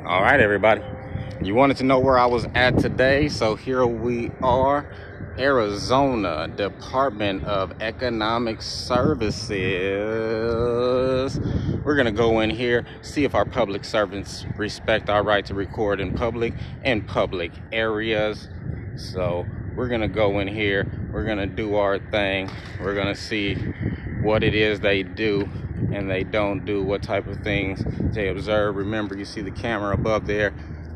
All right, everybody. You wanted to know where I was at today, so here we are, Arizona Department of Economic Services. We're going to go in here, see if our public servants respect our right to record in public areas. So we're going to go in here, we're going to do our thing, we're going to see what it is they do and they don't do, what type of things they observe. Remember, you see the camera above there,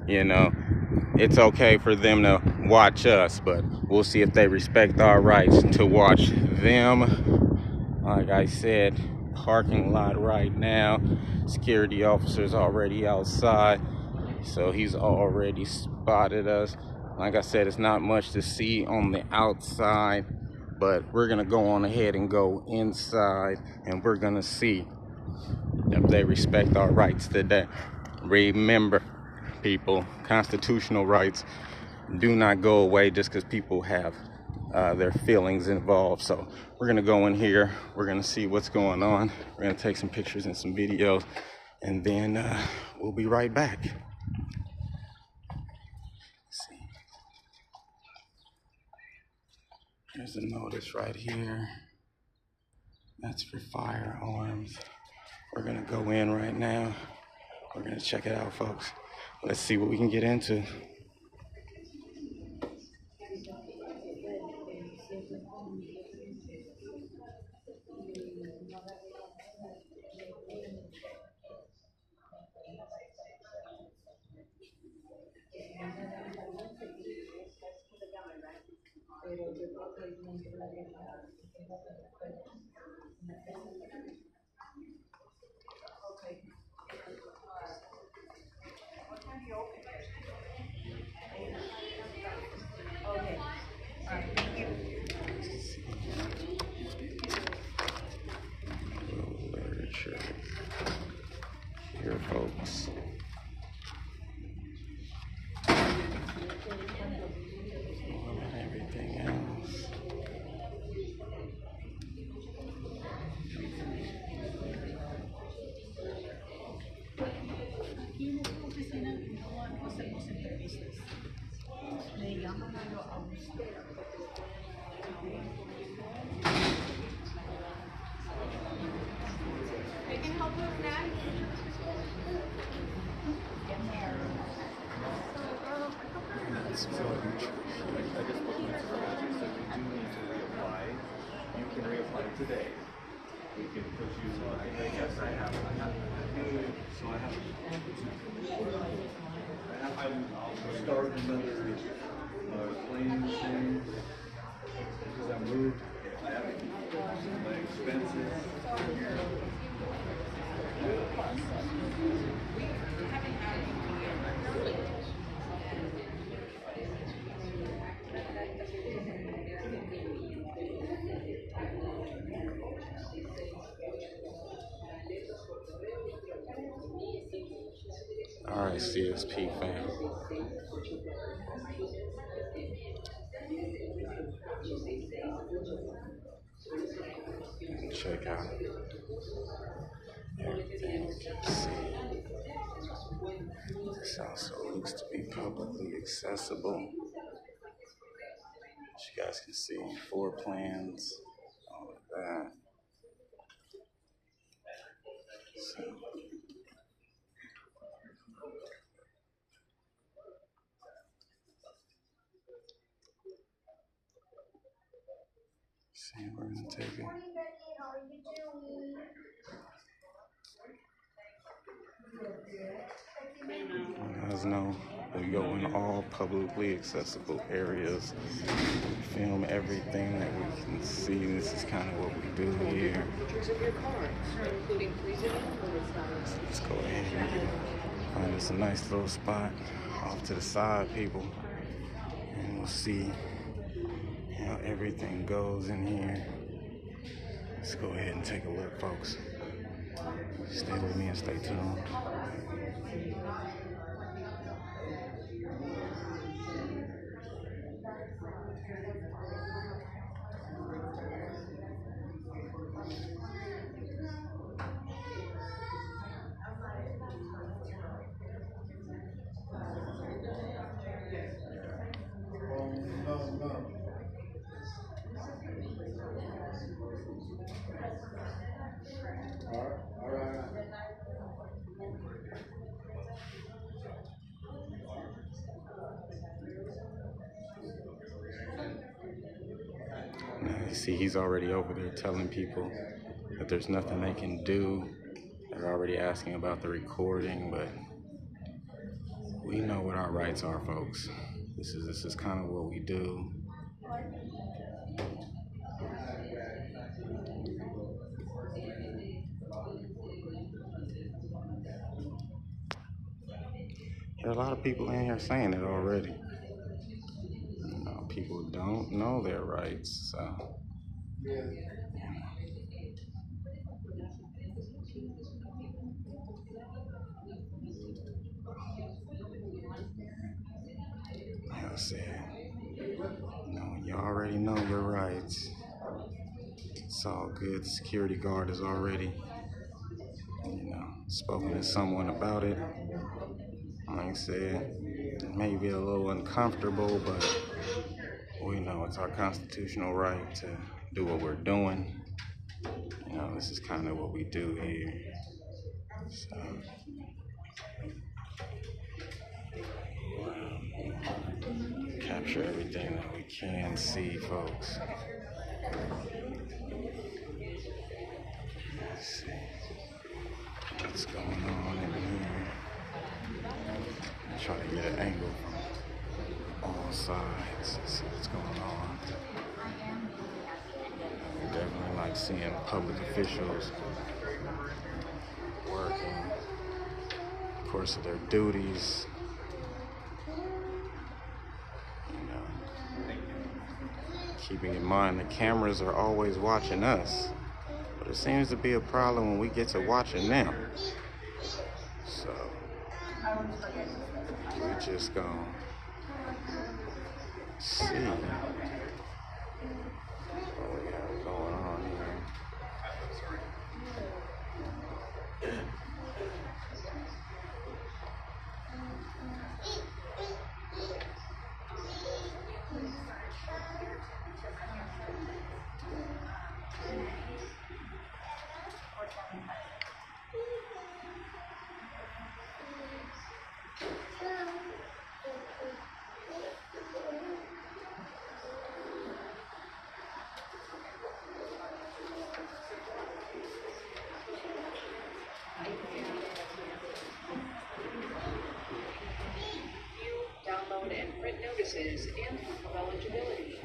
it's okay for them to watch us, but we'll see if they respect our rights to watch them. Like I said, parking lot right now, security officer's already outside, so he's already spotted us. Like I said, it's not much to see on the outside, but we're gonna go on ahead and go inside, and we're gonna see if they respect our rights today. Remember, people, constitutional rights do not go away just because people have their feelings involved. So we're gonna go in here, we're gonna see what's going on, we're gonna take some pictures and some videos, and then we'll be right back. Let's see. There's a notice right here. That's for firearms. We're gonna go in right now. We're gonna check it out, folks. Let's see what we can get into. Literature here, folks. Everything else. You can reapply today. We can put you on. I guess I have. So I I'll start another claim thing because I moved. I have my expenses. All right, CSP fam. Check out everything we can see. This also looks to be publicly accessible. As you guys can see, floor plans, all of that. So, see, we're gonna take it. You guys know we go in all publicly accessible areas, film everything that we can see. This is kind of what we do here. So let's go ahead and find us a nice little spot off to the side, people, and we'll see how everything goes in here. Let's go ahead and take a look, folks. Stay with me and stay tuned. See, he's already over there telling people that there's nothing they can do. They're already asking about the recording, but we know what our rights are, folks. This is kind of what we do. There are a lot of people in here saying it already. You know, people don't know their rights, so. Like I said, you know, you already know your rights. It's all good. The security guard has already, spoken to someone about it. Like I said, it may be a little uncomfortable, but we know it's our constitutional right to do what we're doing. You know, this is kind of what we do here. So, capture everything that we can see, folks. Let's see what's going on in here. Try to get an angle from all sides. See what's going on. We definitely like seeing public officials working, of course, of their duties. Keeping in mind the cameras are always watching us, but it seems to be a problem when we get to watching them. So we're just gonna see what we have going on here. Download and print notices and proof of eligibility.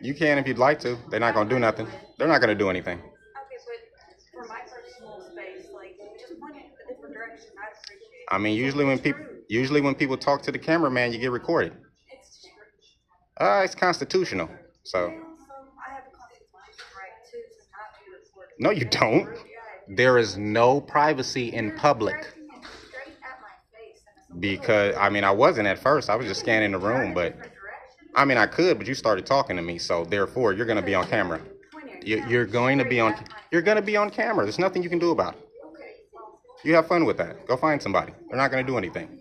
You can if you'd like to. They're not gonna do nothing. They're not gonna do anything. Okay, but for my personal space, like, just point it a different direction. I'd appreciate it. I mean, usually when people talk to the cameraman, you get recorded. It's constitutional. So. So I have a constitutional right to not be recorded. No, you don't. There is no privacy in public. Directing it straight at my face, and it's a Because, I mean, I wasn't at first. I was just scanning the room, but, I mean, I could, but you started talking to me, so therefore, you're going to be on camera. You're going to be on camera. There's nothing you can do about it. You have fun with that. Go find somebody. They're not going to do anything.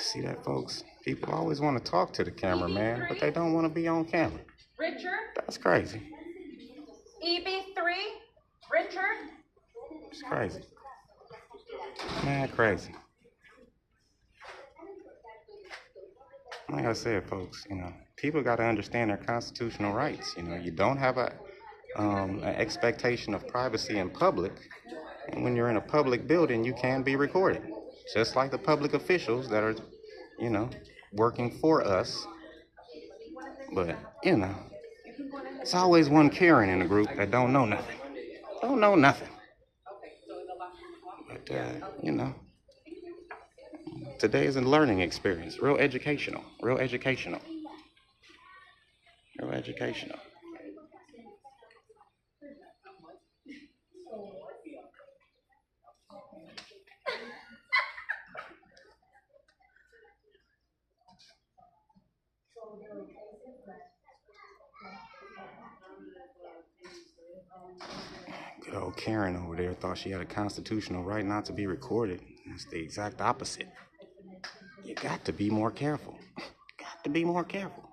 See that, folks? People always want to talk to the cameraman, but they don't want to be on camera. Richard? That's crazy. EB3? Richard? It's crazy. Man, crazy. Like I said, folks, people got to understand their constitutional rights. You don't have an expectation of privacy in public. And when you're in a public building, you can be recorded. Just like the public officials that are, working for us. But, it's always one Karen in the group that don't know nothing. Don't know nothing. But, today is a learning experience. Real educational. Real educational. Real educational. Good old Karen over there thought she had a constitutional right not to be recorded. That's the exact opposite. You got to be more careful. Got to be more careful.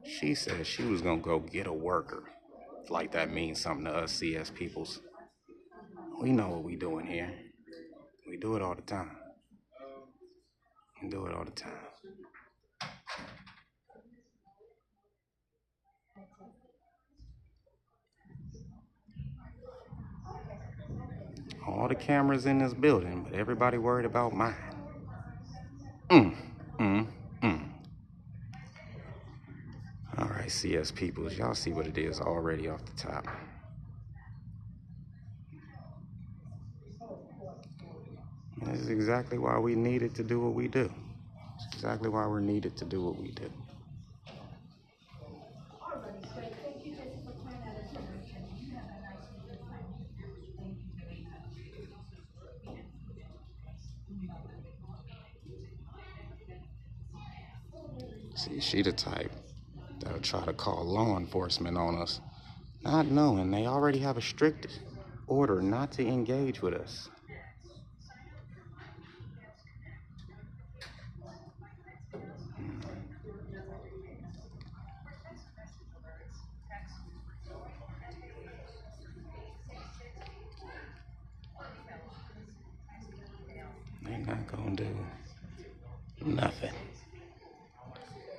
She said she was gonna go get a worker. Like that means something to us CS peoples. We know what we doing here. We do it all the time. We do it all the time. All the cameras in this building, but everybody worried about mine. Mm, mm, mm. All right, CS peoples, y'all see what it is already off the top. This is exactly why we needed to do what we do. It's exactly why we're needed to do what we do. See, she the type that'll try to call law enforcement on us, not knowing they already have a strict order not to engage with us. They're not gonna do nothing.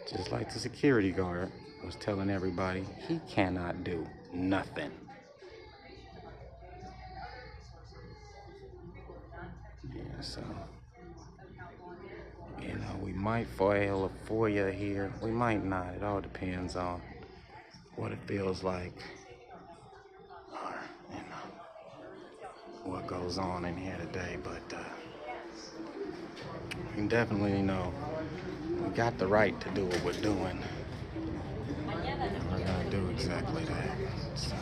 Just like the security guard was telling everybody, he cannot do nothing. Yeah, so, we might file a FOIA here. We might not. It all depends on what it feels like, or, what goes on in here today. But we definitely know we got the right to do what we're doing. And we're going to do exactly that. So.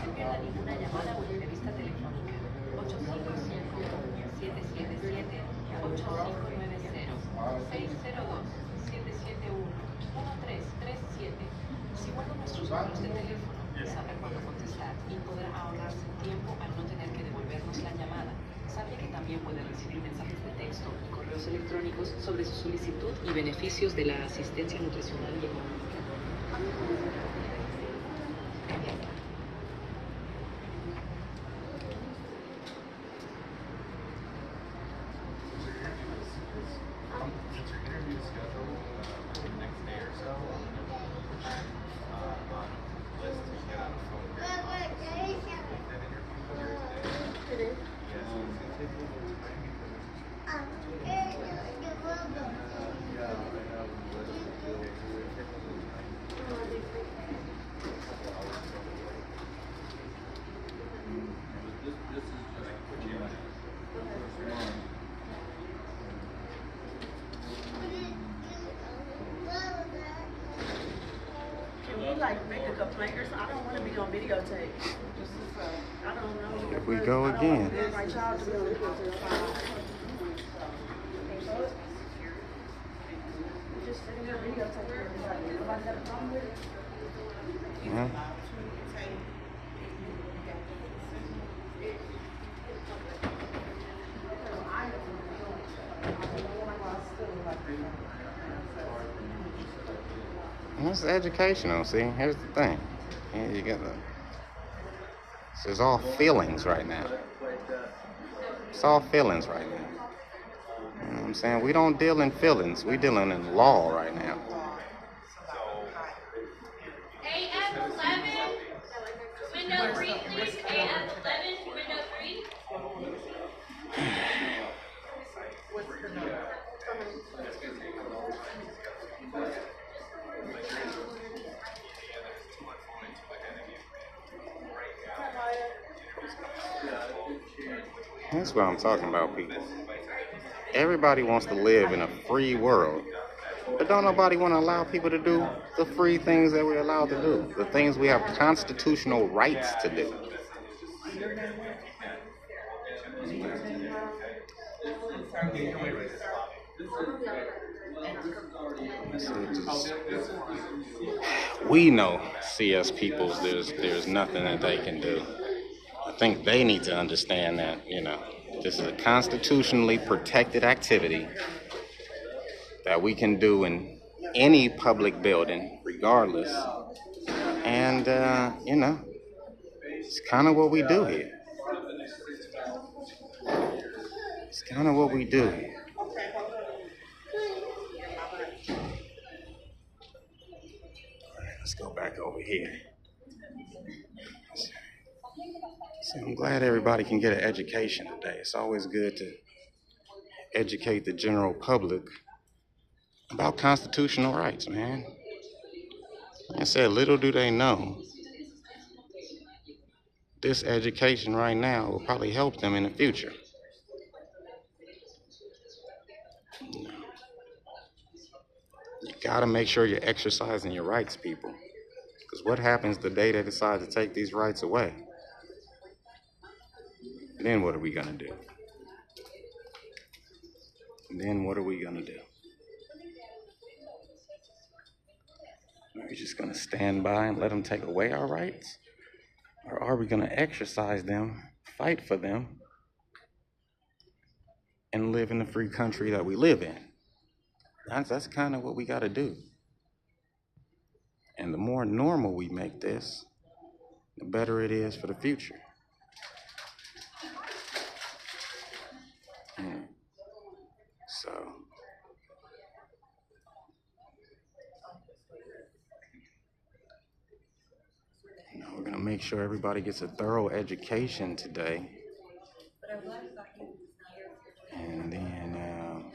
Si guarda nuestros números de teléfono, sabrá cuándo contestar y podrá ahorrarse tiempo al no tener que devolvernos la llamada. Sabía que también puede recibir mensajes de texto y correos electrónicos sobre su solicitud y beneficios de la asistencia nutricional y económica. Make a complaint or something. I don't want to be on videotape. I don't know. Here we go again. Yeah. It's educational, see? Here's the thing. Here you get this is all feelings right now. It's all feelings right now. You know what I'm saying? We don't deal in feelings. We dealing in law right now. AF11, window 3, please. AF11, window 3. That's what I'm talking about, people. Everybody wants to live in a free world, but don't nobody want to allow people to do the free things that we're allowed to do, the things we have constitutional rights to do. We know CS peoples, there's nothing that they can do. I think they need to understand that, This is a constitutionally protected activity that we can do in any public building, regardless. And, it's kind of what we do here. It's kind of what we do here. Let's go back over here. So I'm glad everybody can get an education today. It's always good to educate the general public about constitutional rights, man. Like I said, little do they know, this education right now will probably help them in the future. You gotta make sure you're exercising your rights, people. Because what happens the day they decide to take these rights away? Then what are we gonna do? Then what are we gonna do? Are we just gonna stand by and let them take away our rights? Or are we gonna exercise them, fight for them, and live in the free country that we live in? That's kind of what we gotta do. And the more normal we make this, the better it is for the future. So, we're gonna make sure everybody gets a thorough education today. And then,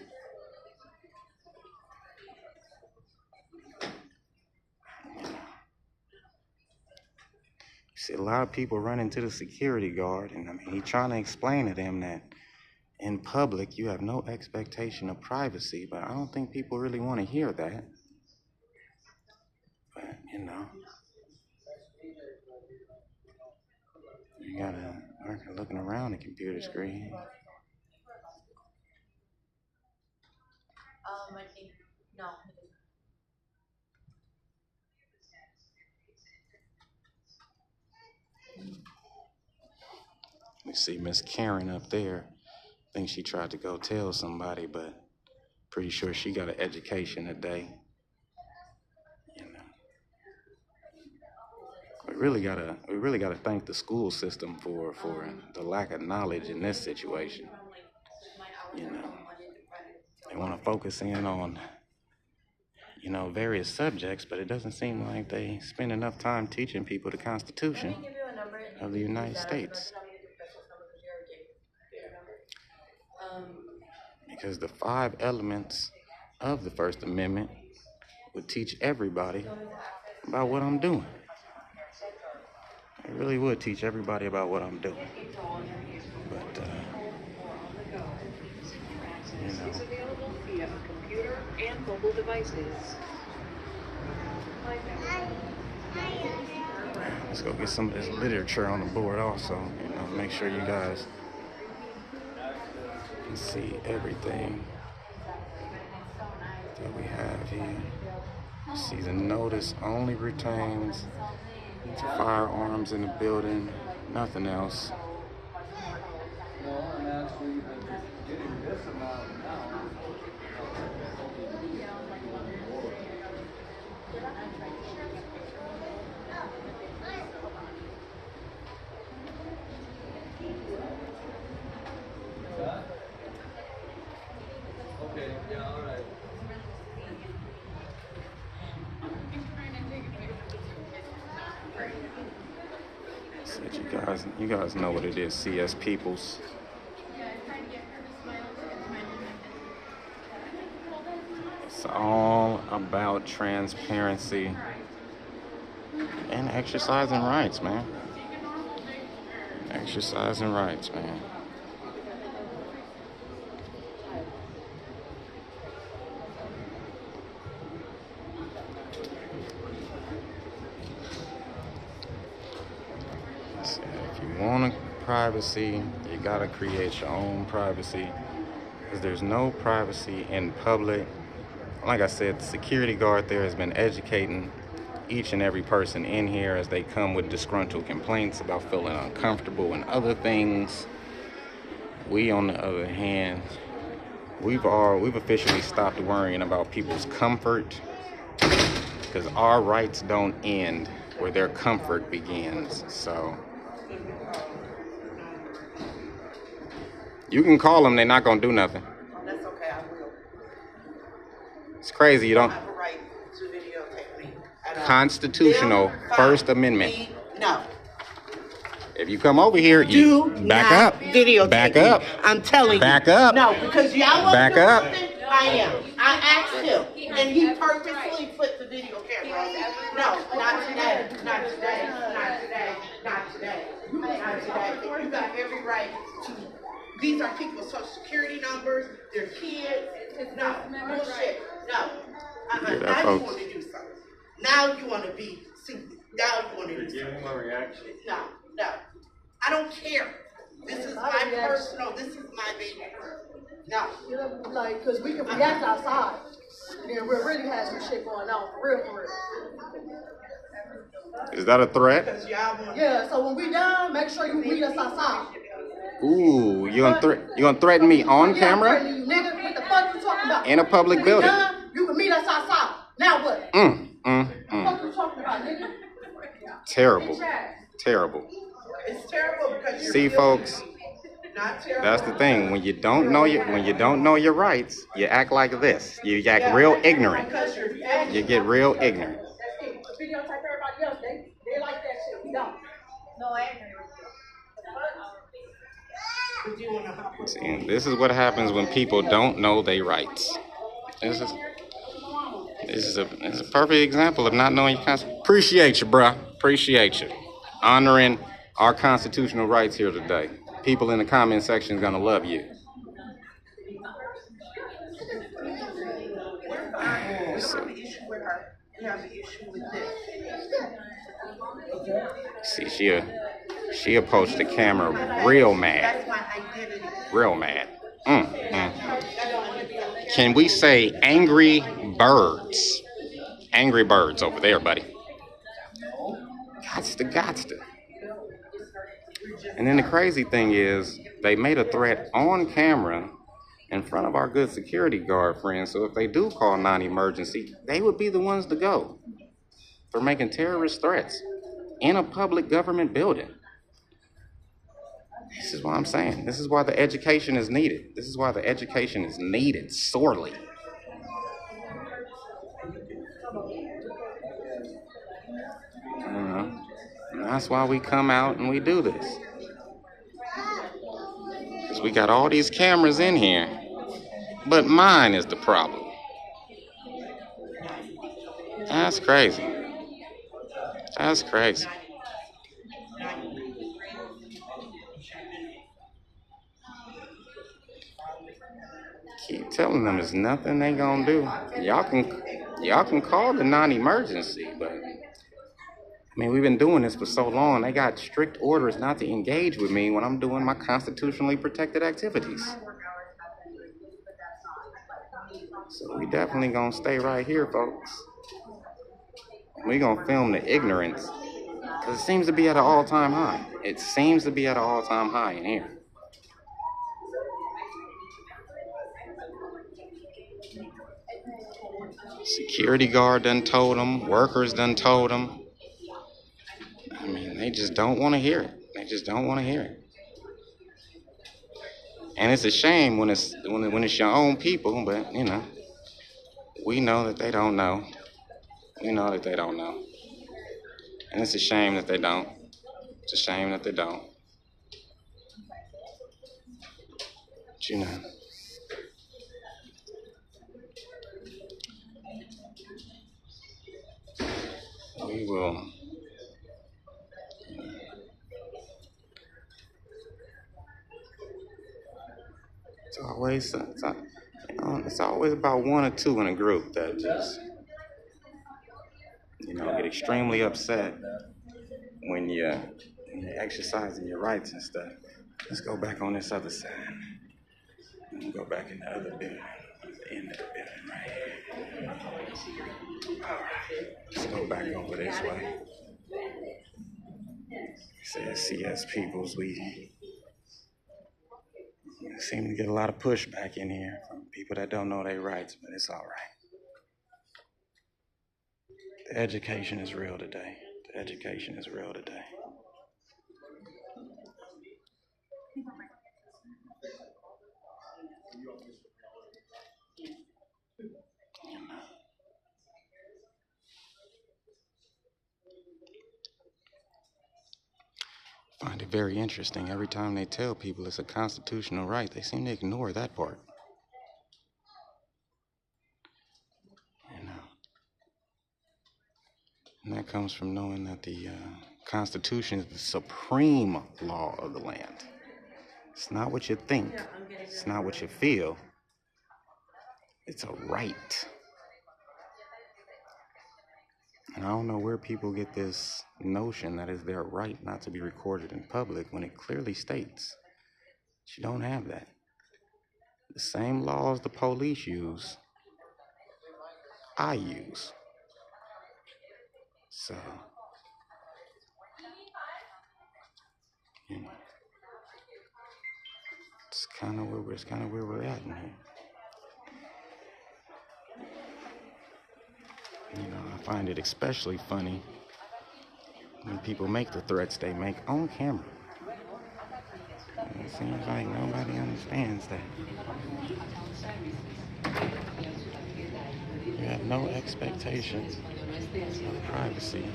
see a lot of people run into the security guard, and I mean, he's trying to explain to them that in public you have no expectation of privacy, but I don't think people really want to hear that. But you gotta work looking around the computer screen. I think no. You see Miss Karen up there. I think she tried to go tell somebody, but pretty sure she got an education today. We really gotta thank the school system for the lack of knowledge in this situation. They want to focus in on various subjects, but it doesn't seem like they spend enough time teaching people the Constitution of the United States. Because the 5 elements of the First Amendment would teach everybody about what I'm doing. It really would teach everybody about what I'm doing. But, Is available via a computer and mobile devices. let's go get some of this literature on the board also. Make sure you guys can see everything that we have here. See, the notice only pertains to firearms in the building, nothing else. No, I'm actually getting this amount now. Okay, yeah, all right. Said you guys know what it is, CS Peoples. It's all about transparency and exercising rights, man. Exercising rights, man. So if you want privacy, you gotta create your own privacy, because there's no privacy in public. Like I said, the security guard there has been educating each and every person in here as they come with disgruntled complaints about feeling uncomfortable and other things. We, on the other hand, we've officially stopped worrying about people's comfort, because our rights don't end where their comfort begins. So you can call them, they're not gonna do nothing. That's okay, I will. It's crazy, you don't. I have a right to videotape me. Constitutional First Amendment. No. If you come over here, you back up. Videotape Back up. Me. I'm telling you. Back up. No, because y'all want Back to do up. something. I am. I asked him, and he purposely put the video camera on. No, not today. Not today. Not today. Not today. Not today. You got every right to. These are people's social security numbers. They're kids. No, bullshit. No. Now you want to do something. Now you want to be stupid. Now you want to do something. Give him a reaction. No. I don't care. This is my personal. This is my baby. No. You know, like, because we can react outside. And then we'll really have some shit going on, for real. Is that a threat? Because y'all want. Yeah, so when we done, make sure you meet us outside. Ooh, you gonna threaten me on camera? You nigga, what the fuck you talking about? In a public when building. We done, you can meet us outside. Now what? What the fuck you talking about, nigga? Terrible. Terrible. It's terrible because you're See, folks, not terrible. that's the thing. When you don't know your rights, you act like this. You act real ignorant. Because you're You get real ignorant. Videotype everybody else. They like that shit. We don't. No, I agree with you. See, this is what happens when people don't know their rights. This is a perfect example of not knowing your constitution. Appreciate you, bruh. Appreciate you. Honoring our constitutional rights here today. People in the comment section gonna love you. So, we have an issue with this. See, she approached the camera real mad. That's my identity. Real mad. Can we say angry birds? Angry birds over there, buddy. Gots to. And then the crazy thing is, they made a threat on camera in front of our good security guard friends. So if they do call non-emergency, they would be the ones to go for making terrorist threats in a public government building. This is what I'm saying. This is why the education is needed. This is why the education is needed sorely. And that's why we come out and we do this. Because we got all these cameras in here, but mine is the problem. That's crazy. That's crazy. Keep telling them there's nothing they gonna do. Y'all can call the non-emergency, but I mean, we've been doing this for so long. They got strict orders not to engage with me when I'm doing my constitutionally protected activities. So we definitely gonna stay right here, folks. We gonna film the ignorance, because it seems to be at an all-time high. It seems to be at an all-time high in here. Security guard done told them. Workers done told them. I mean, they just don't want to hear it. They just don't want to hear it. And it's a shame when it's your own people, but you know, we know that they don't know. We know that they don't know. And it's a shame that they don't. It's a shame that they don't. But you know. We will. It's always about one or two in a group that just, get extremely upset when you're exercising your rights and stuff. Let's go back on this other side. We'll go back in the other building, the end of the building right here. All right, let's go back over this way. It says CS Peoples, we I seem to get a lot of pushback in here from people that don't know their rights, but it's all right. The education is real today. The education is real today. I find it very interesting. Every time they tell people it's a constitutional right, they seem to ignore that part. You know, and that comes from knowing that the Constitution is the supreme law of the land. It's not what you think. It's not what you feel. It's a right. And I don't know where people get this notion that it's their right not to be recorded in public when it clearly states that you don't have that. The same laws the police use, I use. So, you know, it's kind of where we're at in here. You know, I find it especially funny when people make the threats they make on camera. And it seems like nobody understands that. You have no expectations of privacy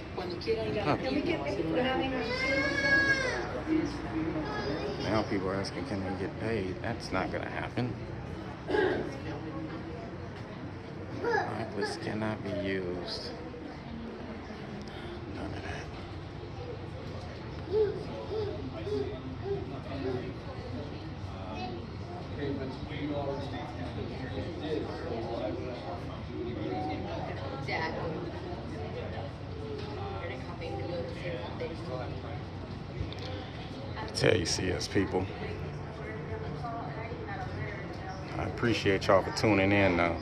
in public. Now people are asking, can they get paid? That's not going to happen. Blacklists cannot be used. None of that. I tell you, CS people, I appreciate y'all for tuning in though.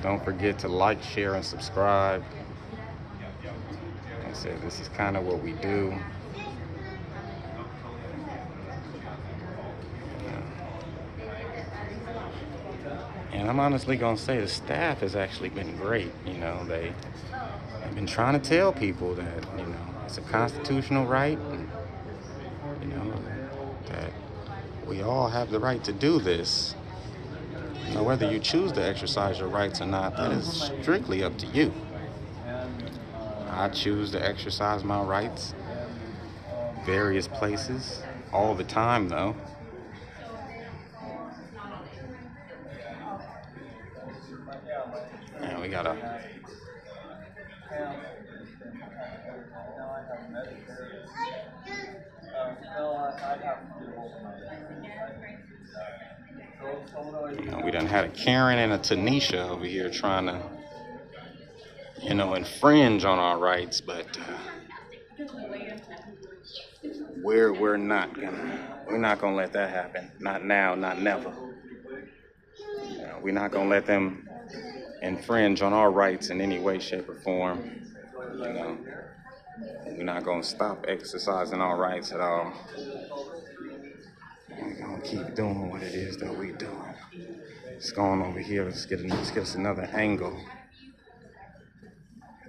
Don't forget to like, share, and subscribe. Like I said, this is kind of what we do. And I'm honestly going to say the staff has actually been great. You know, they've been trying to tell people that, you know, it's a constitutional right. And, you know, that we all have the right to do this. Now, whether you choose to exercise your rights or not, that is strictly up to you. I choose to exercise my rights various places, all the time though. And we gotta we done had a Karen and a Tanisha over here trying to, you know, infringe on our rights, but we're not gonna let that happen. Not now, not never. We're not gonna let them infringe on our rights in any way, shape, or form. You know, we're not gonna stop exercising our rights at all. We're gonna keep doing what it is that we're doing. Let's go on over here. Let's get us another angle.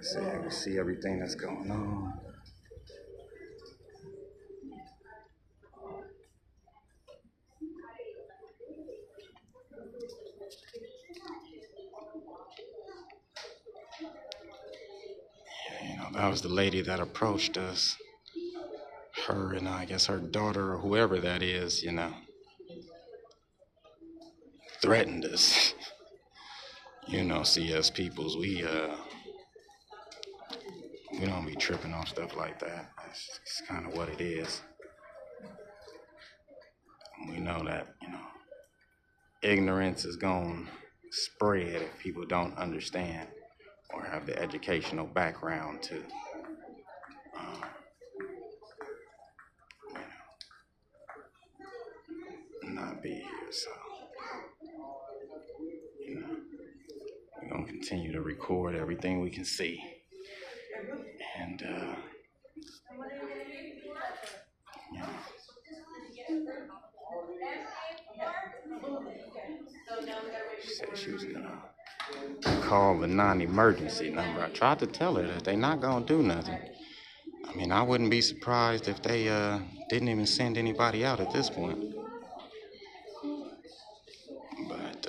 So you can see everything that's going on. You know, that was the lady that approached us. Her and I guess her daughter or whoever that is, you know, threatened us. You know, CS peoples, we don't be tripping on stuff like that. It's kind of what it is. And we know that, you know, ignorance is going to spread if people don't understand or have the educational background to, not be here. So, you know, we're going to continue to record everything we can see. And, you know, She said she was gonna call the non-emergency number. I tried to tell her that they're not gonna do nothing. I mean, I wouldn't be surprised if they didn't even send anybody out at this point. But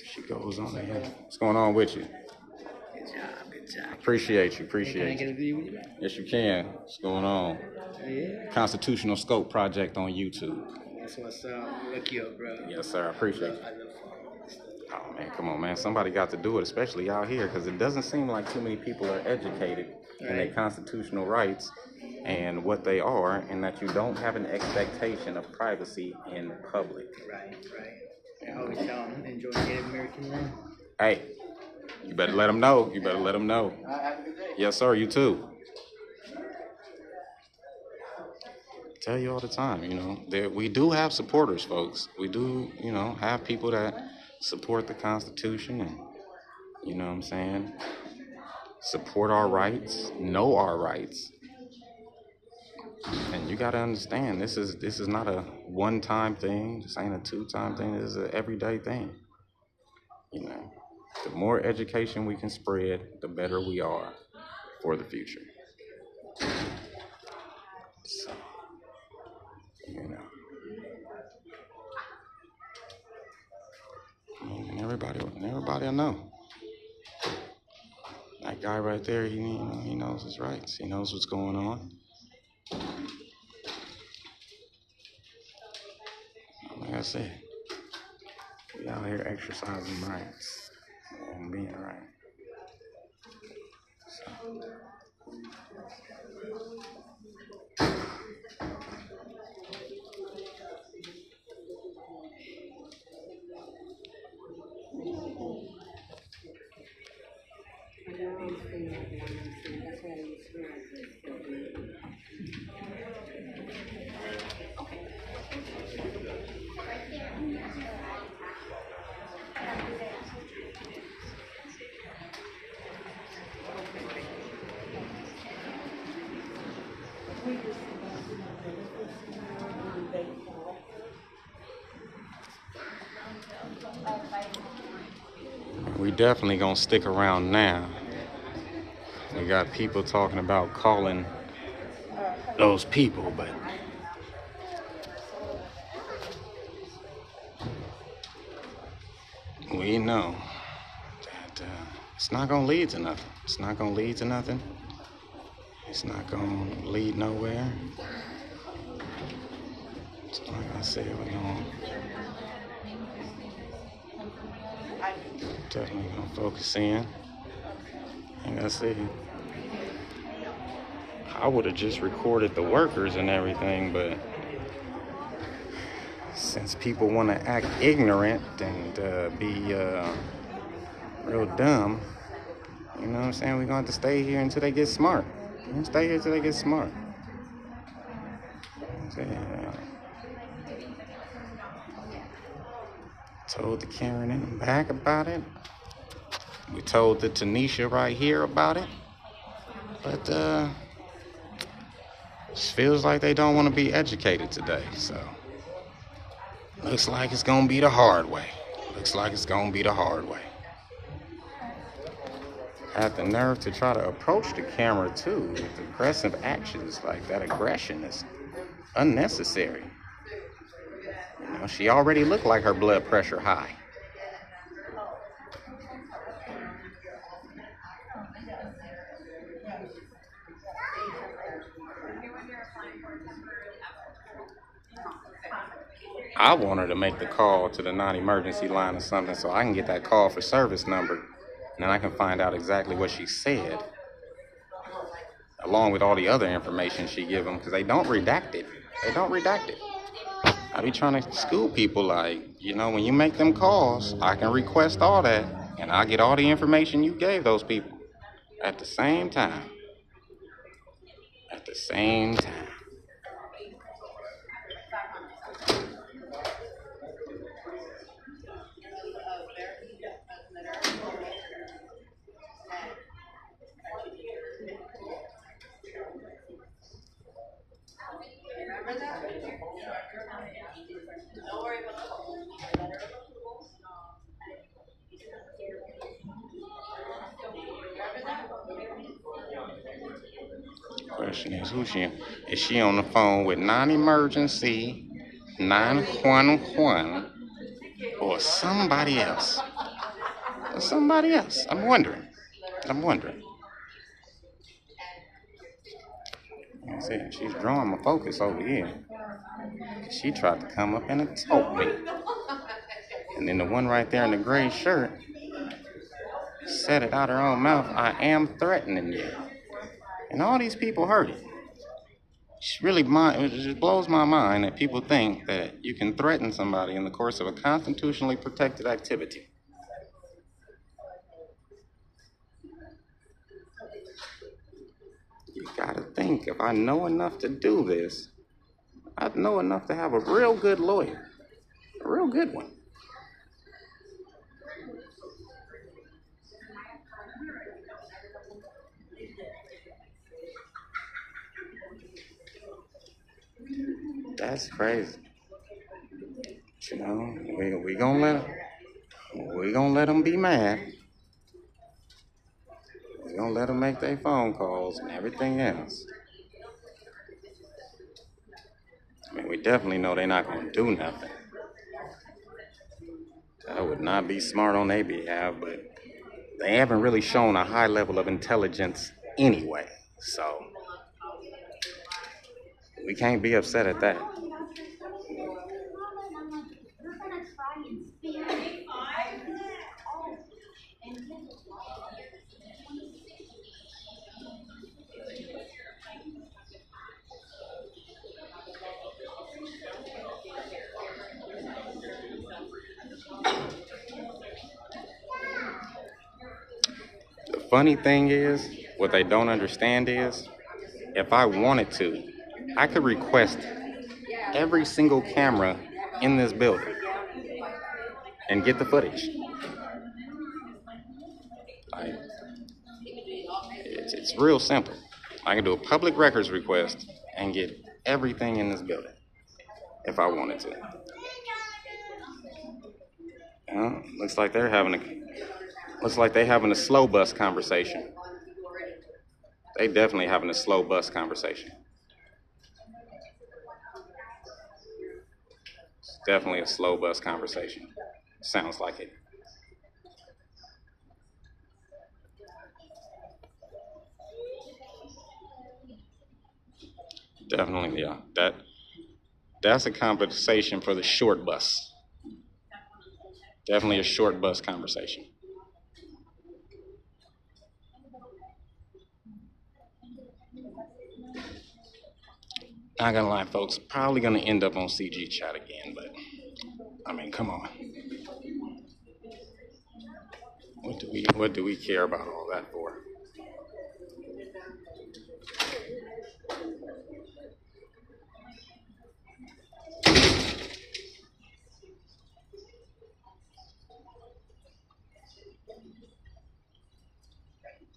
she goes on ahead. What's going on with you? Good job, good job. Appreciate you, Can I appreciate get a you. video with you? Yes, you can. What's going on? Yeah. Constitutional Scope Project on YouTube. That's what's up. Look you up, bro. Yes, sir. I appreciate it. I love following this stuff. Oh, man, come on, man. Somebody got to do it, especially out here, because it doesn't seem like too many people are educated in their constitutional rights and what they are, and that you don't have an expectation of privacy in public. Right. I always tell them, enjoy Native American land. Hey, you better let them know. You better let them know. Have a good day. Yes, sir. You too. Tell you all the time, we do have supporters, folks. We do, have people that support the Constitution and, you know what I'm saying, support our rights, know our rights. And you got to understand, this is not a one-time thing. This ain't a two-time thing. This is an everyday thing. The more education we can spread, the better we are for the future. So, and everybody will know. That guy right there, he knows his rights. He knows what's going on. Like I said, we out here exercising rights and being right. So. We definitely gonna stick around now. We got people talking about calling those people, but we know that it's not gonna lead to nothing. It's not gonna lead to nothing. It's not gonna lead nowhere. So like I said, we're gonna definitely gonna focus in. Like I said, I would have just recorded the workers and everything, but since people want to act ignorant and be real dumb, you know what I'm saying? We're going to have to stay here until they get smart. We're going to stay here until they get smart. Told the Karen in the back about it. We told the Tanisha right here about it. But just feels like they don't want to be educated today. So looks like it's going to be the hard way. Had the nerve to try to approach the camera too with aggressive actions like that. Aggression is unnecessary. She already looked like her blood pressure high. I want her to make the call to the non-emergency line or something so I can get that call for service number, and then I can find out exactly what she said, along with all the other information she give them, because they don't redact it. I be trying to school people like, when you make them calls, I can request all that, and I get all the information you gave those people at the same time. Remember that? Don't worry about it. Question is, who's she? Is she on the phone with non-emergency, 911, or somebody else? Or somebody else. I'm wondering. See, she's drawing my focus over here. She tried to come up and attack me. And then the one right there in the gray shirt said it out her own mouth, I am threatening you. And all these people heard it. It just blows my mind that people think that you can threaten somebody in the course of a constitutionally protected activity. You gotta think, if I know enough to do this, I'd know enough to have a real good lawyer. A real good one. That's crazy. You know, we gonna let them be mad. We're gonna let them make their phone calls and everything else. I mean, we definitely know they're not gonna do nothing. That would not be smart on their behalf, but they haven't really shown a high level of intelligence anyway. So we can't be upset at that. The funny thing is, what they don't understand is, if I wanted to, I could request every single camera in this building and get the footage. It's real simple. I can do a public records request and get everything in this building if I wanted to. Looks like they're having a slow bus conversation. They definitely having a slow bus conversation. It's definitely a slow bus conversation. Sounds like it. Definitely, yeah. That's a conversation for the short bus. Definitely a short bus conversation. Not gonna lie, folks, probably gonna end up on CG chat again, but I mean, come on. What do we care about all that for?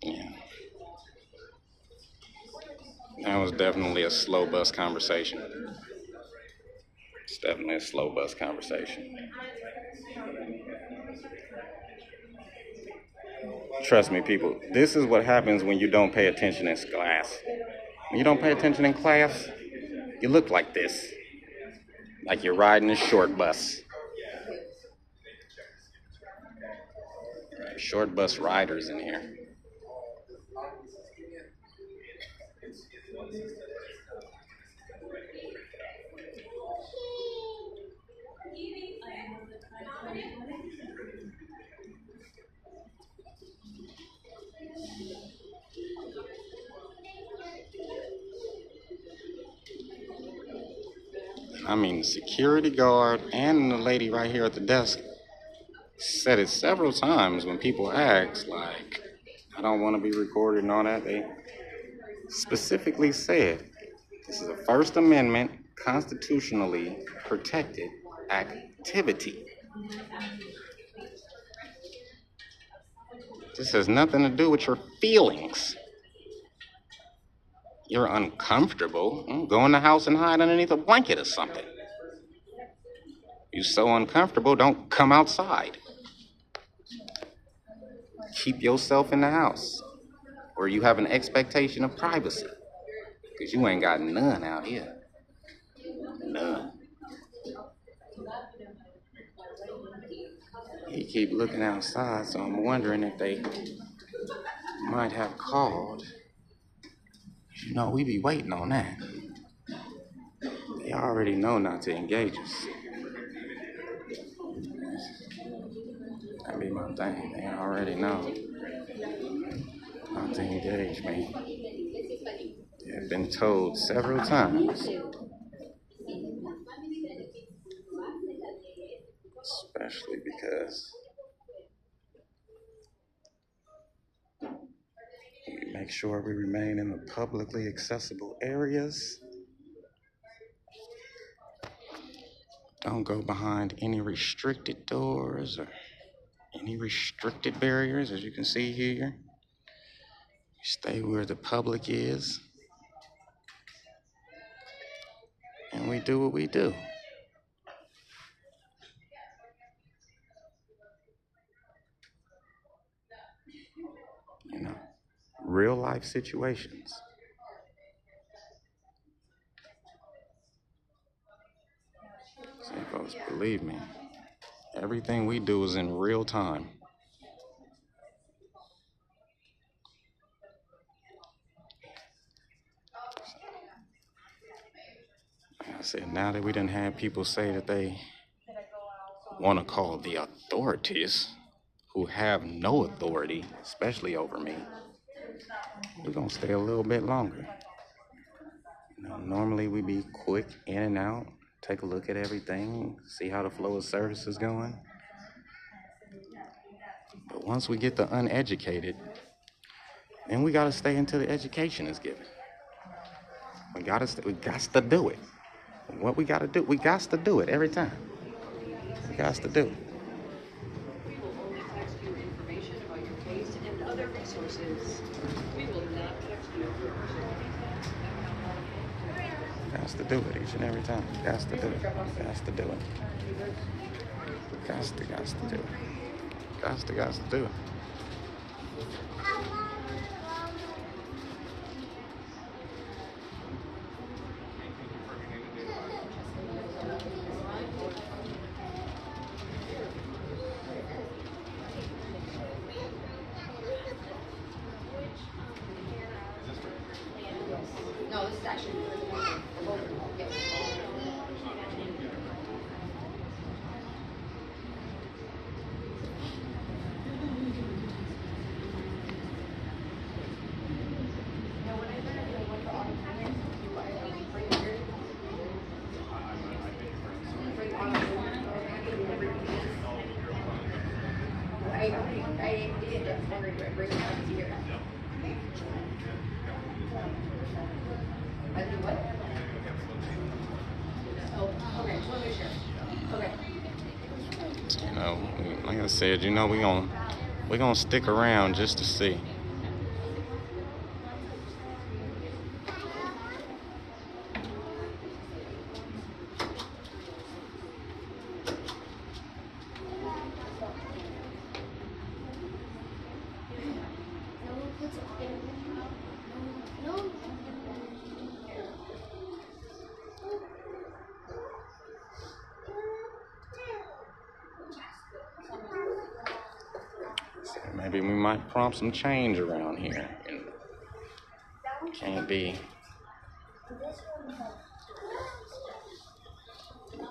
Yeah. That was definitely a slow bus conversation. It's definitely a slow bus conversation. Trust me, people, this is what happens when you don't pay attention in class. When you don't pay attention in class, you look like this. Like you're riding a short bus. Short bus riders in here. I mean, the security guard and the lady right here at the desk said it several times when people asked, like, I don't want to be recorded and all that. They specifically said, this is a First Amendment constitutionally protected activity. This has nothing to do with your feelings. You're uncomfortable. Go in the house and hide underneath a blanket or something. You're so uncomfortable, don't come outside. Keep yourself in the house where you have an expectation of privacy. Because you ain't got none out here. None. He keep looking outside, so I'm wondering if they might have called. You know, we be waiting on that. They already know not to engage us. That be my thing. They already know not to engage me. They've been told several times. Especially because we make sure we remain in the publicly accessible areas. Don't go behind any restricted doors or any restricted barriers, as you can see here. Stay where the public is. And we do what we do. You know, real life situations. See, folks, believe me, everything we do is in real time. Like I said, now that we done had people say that they want to call the authorities who have no authority, especially over me, we're going to stay a little bit longer. You know, normally we be quick in and out, take a look at everything, see how the flow of service is going. But once we get the uneducated, then we got to stay until the education is given. We got to do it. What we got to do, we got to do it every time. We got to do it. We will only text you information about your case and other resources. We will not text you for personal details. Got to do it each and every time. Got to do it. Got to do it. Got to do it. Got to do it. No, this is actually I did just bring it down here. I do what? Oh, okay. Just want to make sure. Okay. You know, like I said, you know, we're gonna stick around just to see. So maybe we might prompt some change around here. Can't be.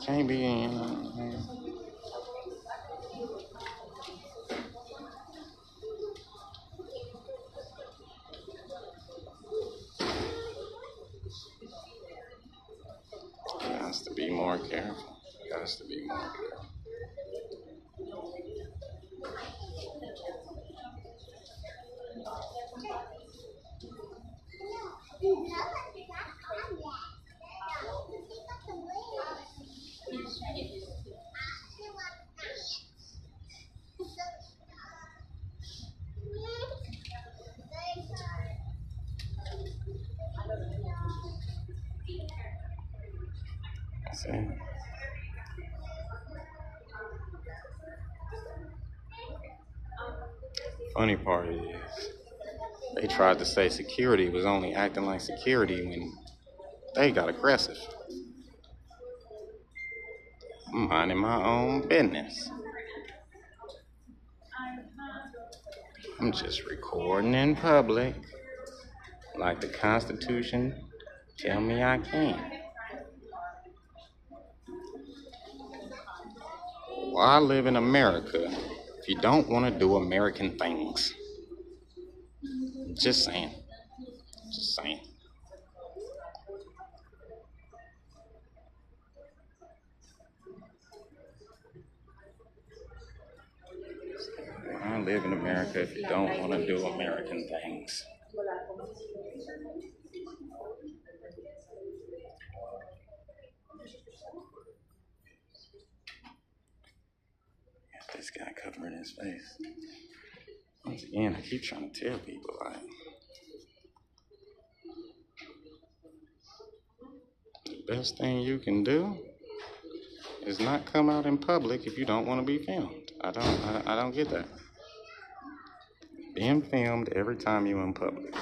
Can't be, you know. Has to be more careful. Has to be more careful. See? Funny part is, They tried to say security was only acting like security when they got aggressive. I'm minding my own business. I'm just recording in public like the Constitution tell me I can. Why live in America if you don't want to do American things? Just saying. Just saying. Why live in America if you don't want to do American things? This guy covering his face. Once again, I keep trying to tell people, like, the best thing you can do is not come out in public if you don't want to be filmed. I don't get that. Being filmed every time you're in public.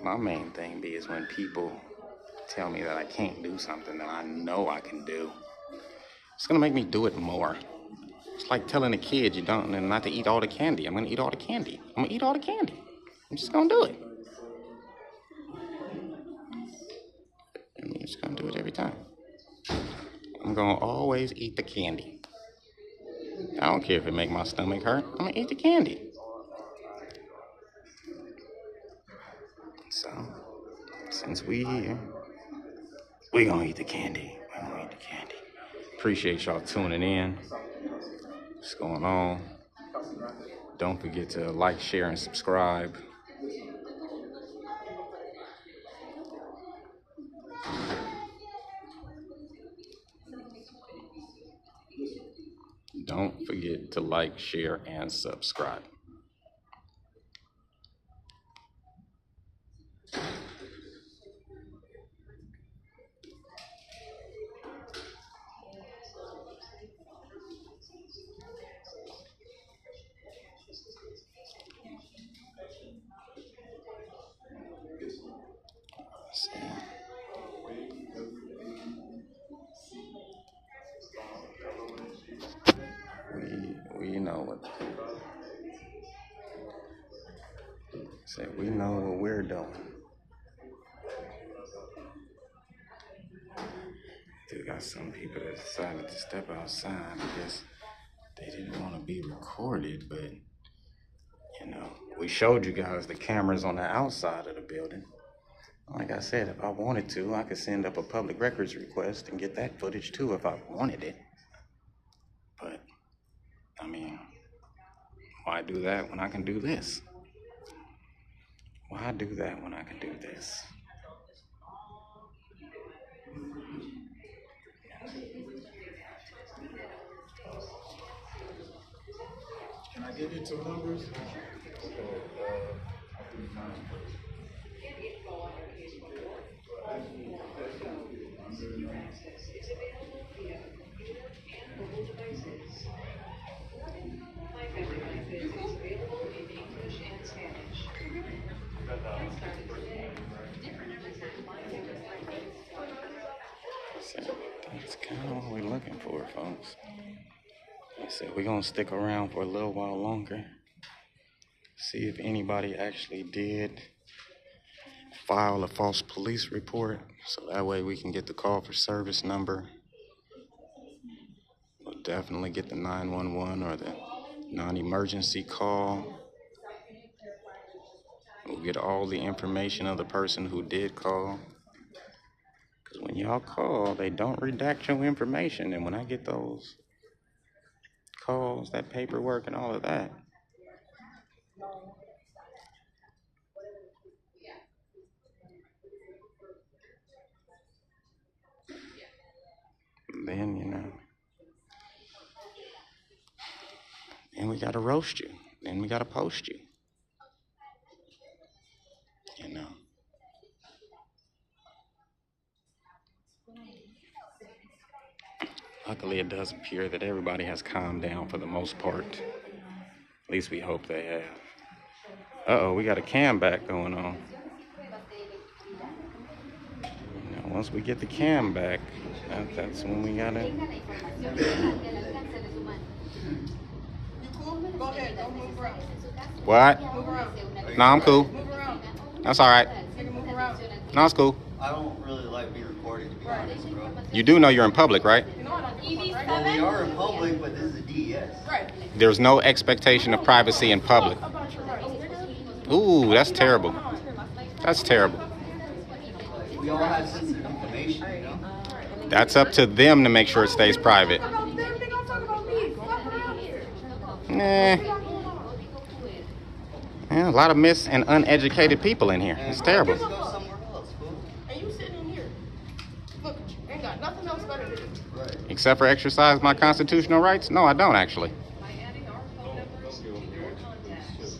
My main thing be is when people tell me that I can't do something that I know I can do. It's gonna make me do it more. It's like telling a kid you don't and not to eat all the candy. I'm gonna eat all the candy. I'm gonna eat all the candy. I'm just gonna do it. I'm just gonna do it every time. I'm gonna always eat the candy. I don't care if it make my stomach hurt. I'm gonna eat the candy. So, since we here, we gonna eat the candy. We gonna eat the candy. Appreciate y'all tuning in. What's going on? Don't forget to like, share, and subscribe. Don't forget to like, share, and subscribe. We know what. We know what we're doing. We got some people that decided to step outside. I guess they didn't want to be recorded, but we showed you guys the cameras on the outside of the building. Like I said, if I wanted to, I could send up a public records request and get that footage too if I wanted it. But, why do that when I can do this? Why do that when I can do this? Can I give you two numbers? That's kind of what we're looking for, folks. I said we're going to stick around for a little while longer. See if anybody actually did file a false police report. So that way we can get the call for service number. We'll definitely get the 911 or the non-emergency call. We'll get all the information of the person who did call. Because when y'all call, they don't redact your information. And when I get those calls, that paperwork and all of that, then, then we got to roast you. Then we got to post you. Luckily, it does appear that everybody has calmed down for the most part. At least we hope they have. Uh-oh, we got a cam back going on. Now, once we get the cam back, that's when we gotta... Go ahead, don't move around. What? Move around. No, I'm cool. Move around. That's all right. Nigga, move around. No, it's cool. I don't really like being recorded, to be honest, bro. You do know you're in public, right? You know I don't give a fuck, right? Well, we are in public, but this is a DES. Right. There's no expectation of privacy in public. About your rights, nigga. Ooh, that's terrible. That's terrible. We all have sensitive information, you know? That's up to them to make sure it stays private. Talk about them, nigga, I'm talking about me. Fuck around here. Nah. Yeah, a lot of mis and uneducated people in here. It's terrible. Let's go somewhere else, fool. And you sitting in here. Look at you. Ain't got nothing else better to do. Right. Except for exercise my constitutional rights? No, I don't actually. By adding our phone numbers to your contacts.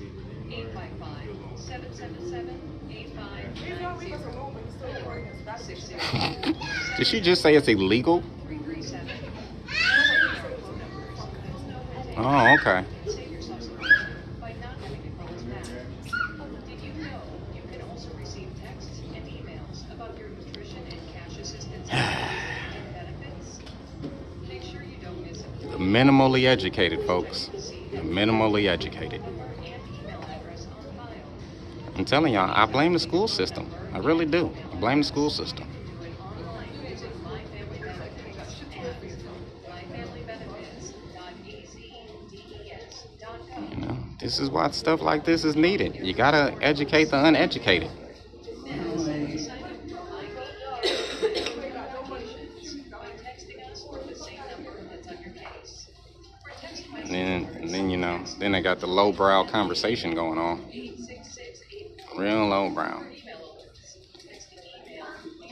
855-777-8590. Did she just say it's illegal? 337. Oh, okay. Save yourself some money by not having to call us back. Did you know you can also receive texts and emails about your nutrition and cash assistance and benefits? Make sure you don't miss it. The minimally educated, folks. The minimally educated. And email address on file. I'm telling y'all, I blame the school system. I really do. I blame the school system. Do it online using My Family Benefits myfamilybenefits.azdes.gov. You know, this is why stuff like this is needed. You gotta educate the uneducated. Sign up for notifications by texting us or the same number that's on your case. For text And then you know, then they got the lowbrow conversation going on. 866-8 Real lowbrow. email alerts. Texting email and your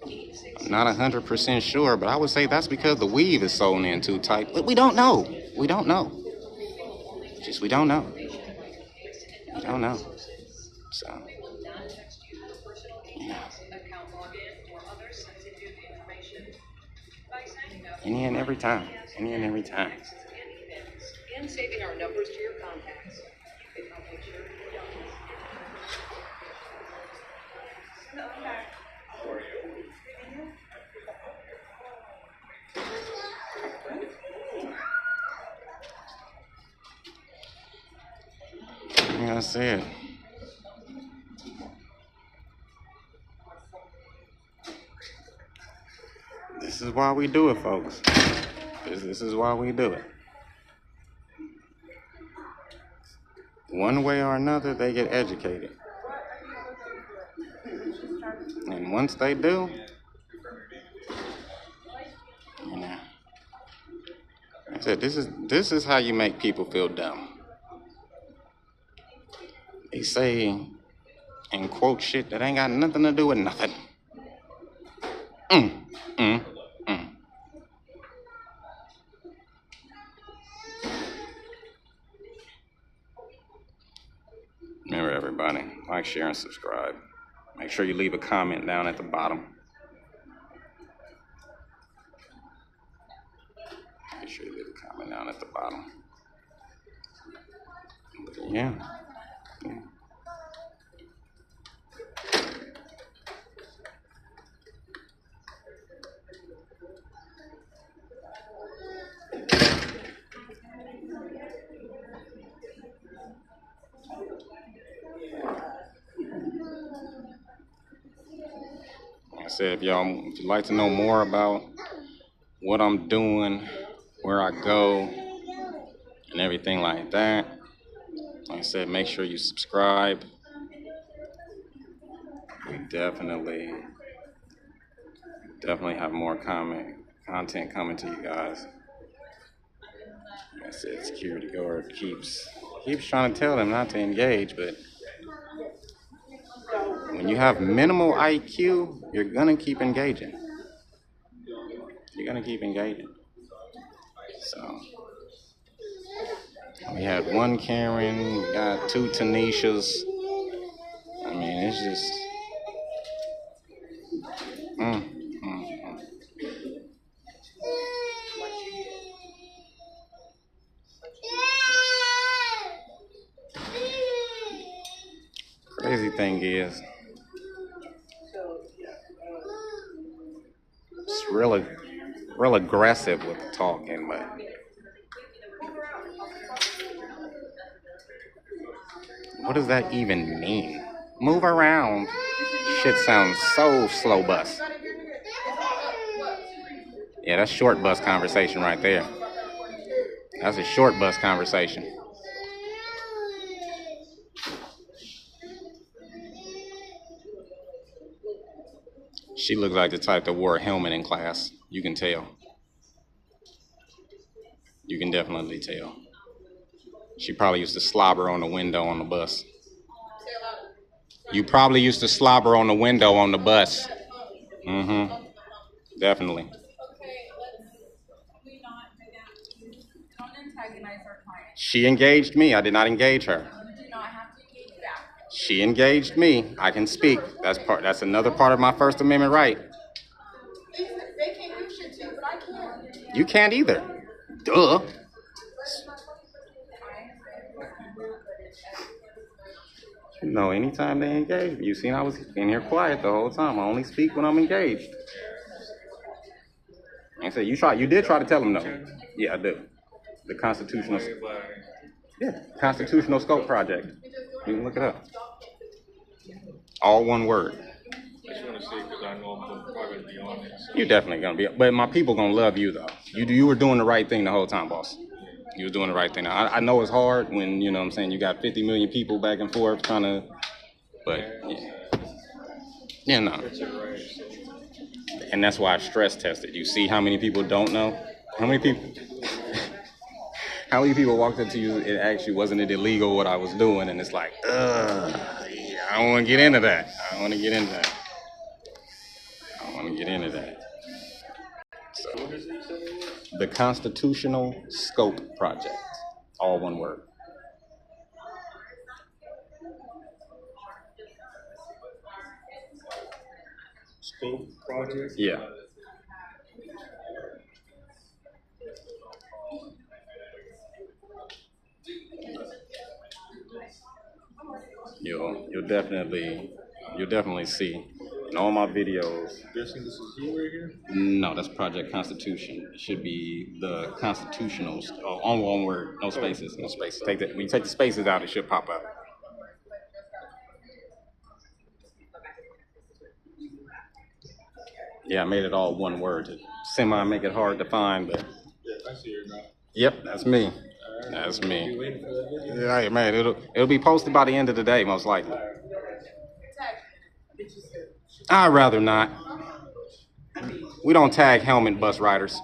email address. I'm not 100% sure, but I would say that's because the weave is sewn in too tight. But we don't know. We don't know. Just we don't know. We don't know. So, We will not text you personal details, account login, or other sensitive information. By signing up any and every time. Any and every time. and emails and saving our numbers to your contacts, you can help make sure you don't miss Yeah, that's it. This is why we do it, folks. This is why we do it. One way or another, they get educated. And once they do, you know, I said, this is how you make people feel dumb. They say and quote shit that ain't got nothing to do with nothing. Mm. Remember, everybody, like, share, and subscribe. Make sure you leave a comment down at the bottom. Make sure you leave a comment down at the bottom. But yeah. Like I said, if you'd like to know more about what I'm doing, where I go, and everything like that, like I said, make sure you subscribe. We definitely have more content coming to you guys. Like I said, security guard keeps trying to tell them not to engage, but when you have minimal IQ, you're gonna keep engaging. You're gonna keep engaging. So we had one Karen, we got two Tanishas. I mean, it's just Mm, mm, mm. Crazy thing is, it's real aggressive with the talking, but what does that even mean? Move around. Shit sounds so slow bus. Yeah, that's short bus conversation right there. That's a short bus conversation. She looks like the type that wore a helmet in class. You can tell. You can definitely tell. She probably used to slobber on the window on the bus. You probably used to slobber on the window on the bus. Mm-hmm. Definitely. Okay, we not do that. Don't antagonize our client. She engaged me. I did not engage her. You do not have to engage back. She engaged me. I can speak. That's another part of my First Amendment right. They can't do shit too, but I can. You can't either. Duh. No, anytime they engage me. You seen I was in here quiet the whole time. I only speak when I'm engaged. And so you did try to tell them no. Yeah, I do. The constitutional constitutional scope project. You can look it up. All one word. I just want to see because I know I'm probably going to be on it. So. You're definitely gonna be, but my people gonna love you though. You were doing the right thing the whole time, boss. You were doing the right thing. I know it's hard when you know what I'm saying you got 50 million people back and forth trying to, but yeah, no. And that's why I stress tested. You see how many people don't know? How many people? How many people walked up to you and actually wasn't it illegal what I was doing? And it's like, yeah, I don't want to get into that. I don't want to get into that. So, the Constitutional Scope Project, all one word. Scope project? Yeah. You'll definitely see in all my videos. I'm guessing this is you right here? No, that's Project Constitution. It should be the constitutional. On one word, no spaces, no spaces. When you take the spaces out, it should pop up. Yeah, I made it all one word to make it hard to find, but. Yeah, I see it now. Yep, that's me. That's me. Yeah, man, it'll be posted by the end of the day, most likely. I'd rather not. We don't tag helmet bus riders.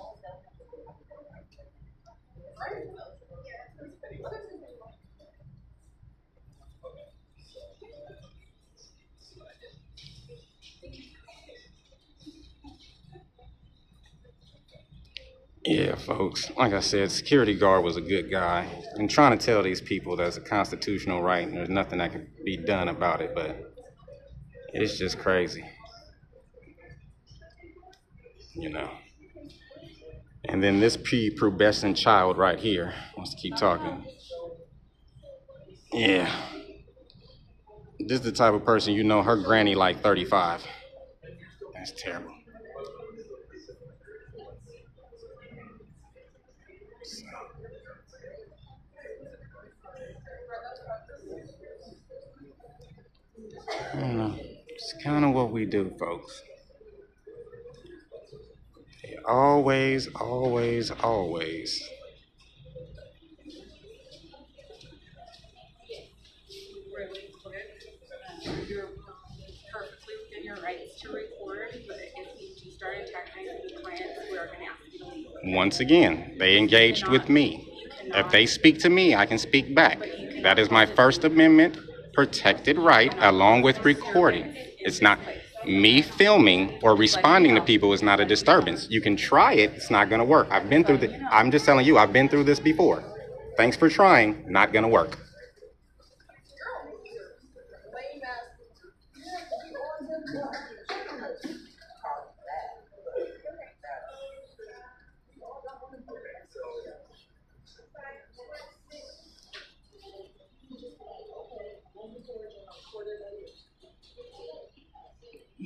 Yeah, folks. Like I said, security guard was a good guy. I'm trying to tell these people that's a constitutional right and there's nothing that can be done about it, but it's just crazy. You know. And then this prepubescent child right here wants to keep talking. Yeah. This is the type of person her granny like 35. That's terrible. I don't know. It's kind of what we do, folks. Always, always, always. Really quick, you're perfectly within your rights to record, but if you do start antagonizing the clients, we're going to ask you to leave. Once again, they engaged with me. If they speak to me, I can speak back. That is my First Amendment protected right, along with recording. It's not me filming or responding to people is not a disturbance. You can try it. It's not going to work. I'm just telling you, I've been through this before. Thanks for trying. Not going to work.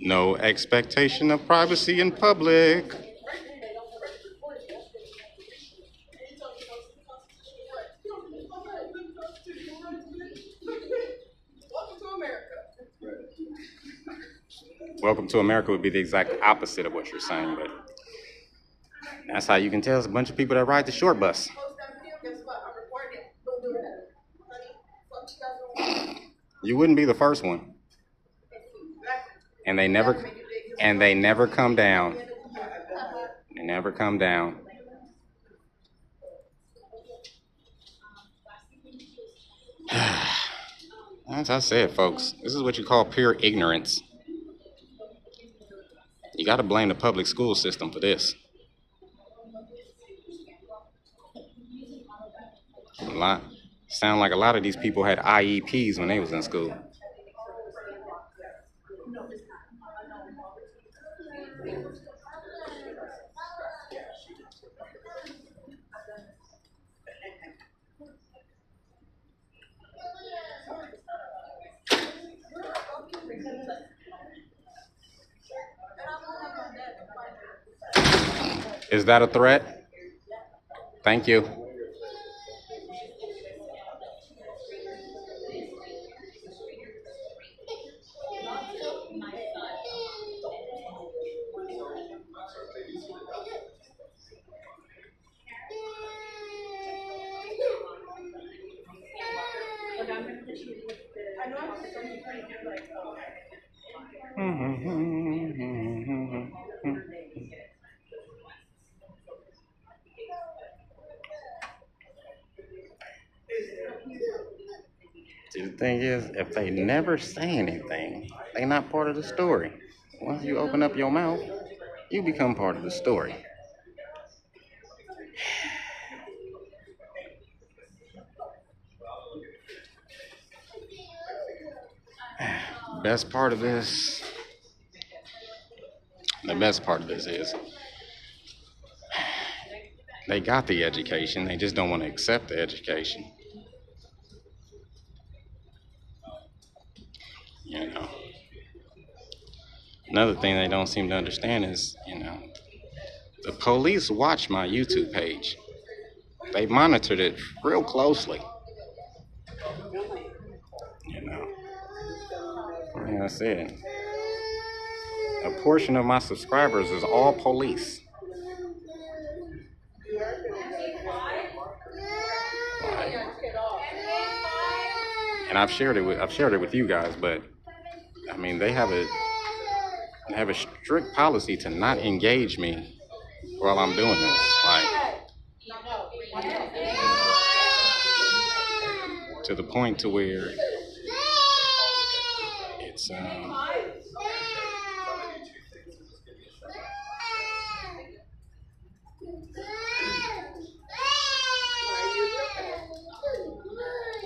No expectation of privacy in public. Welcome to America. Welcome to America would be the exact opposite of what you're saying, but that's how you can tell it's a bunch of people that ride the short bus. Guess what? I'm recording it. Don't do that. Honey, fuck you guys don't want. You wouldn't be the first one. And they never come down. They never come down. As I said, folks, this is what you call pure ignorance. You got to blame the public school system for this. Sound like a lot of these people had IEPs when they was in school. Is that a threat? Thank you. See, the thing is, if they never say anything, they're not part of the story. Once you open up your mouth, you become part of the story. The best part of this is they got the education, they just don't want to accept the education. You know. Another thing they don't seem to understand is, the police watch my YouTube page. They monitored it real closely. Like I said, a portion of my subscribers is all police. And I've shared it with you guys, but I mean they have a strict policy to not engage me while I'm doing this. To the point to where it's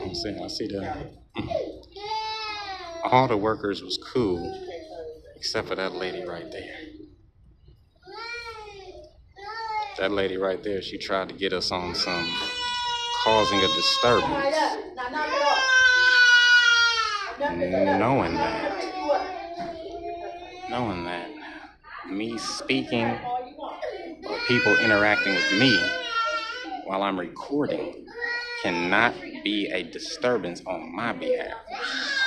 I'm saying I see that all the workers was cool except for that lady right there. That lady right there, she tried to get us on some causing a disturbance. Knowing that me speaking or people interacting with me while I'm recording cannot be a disturbance on my behalf.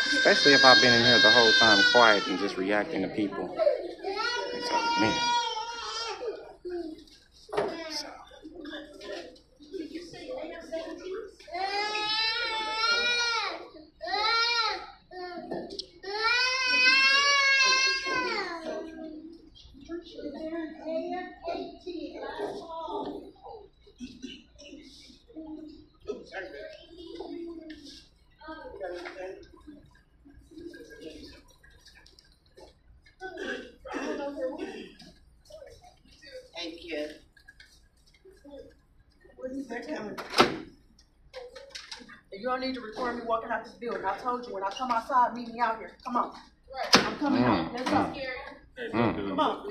Especially if I've been in here the whole time quiet and just reacting to people. It's up to me. Thank you. You don't need to record me walking out this building. I told you when I come outside, meet me out here. Come on. I'm coming out. Let's go. Come on.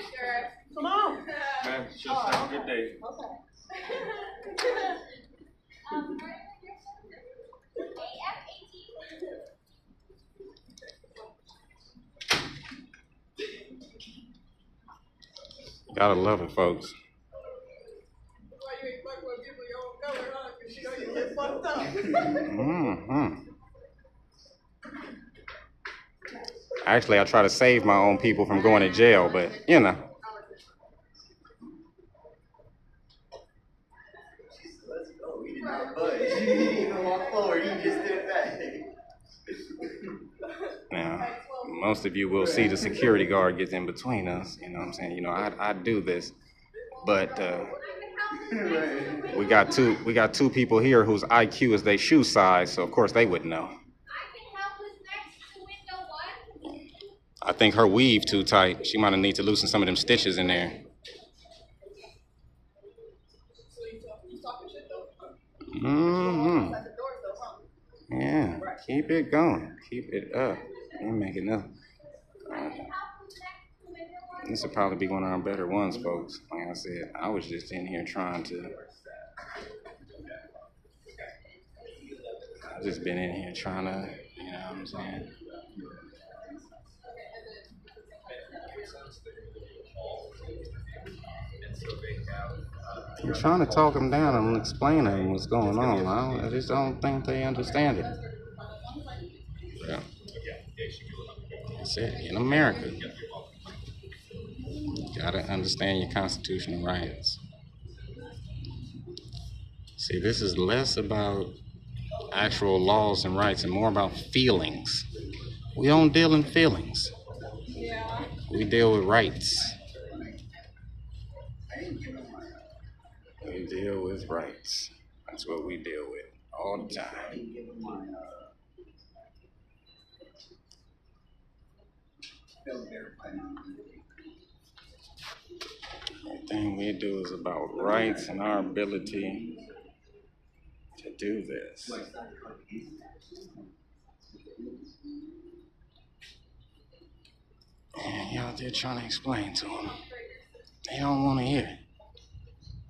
Come on. Man, just have a good day. Gotta love it, folks. Mm-hmm. Actually, I try to save my own people from going to jail, but you know. Let's go. We did not budge. He didn't even walk forward. He just stood back. Now, most of you will see the security guard gets in between us. You know what I'm saying? You know, I do this, but we got two people here whose IQ is their shoe size, so of course they would know. I think her weave too tight. She might need to loosen some of them stitches in there. Mm-hmm. Yeah, keep it going. Keep it up. You're making up. This will probably be one of our better ones, folks. Like I said, I was just in here trying to. I've just been in here trying to, you know what I'm saying? I'm trying to talk them down and explain to them what's going on. I just don't think they understand it. Yeah. That's it. In America, you gotta understand your constitutional rights. See, this is less about actual laws and rights and more about feelings. We don't deal in feelings. We deal with rights. We deal with rights. That's what we deal with all the time. Everything we do is about rights and our ability to do this. And you're out there trying to explain to them. They don't want to hear it.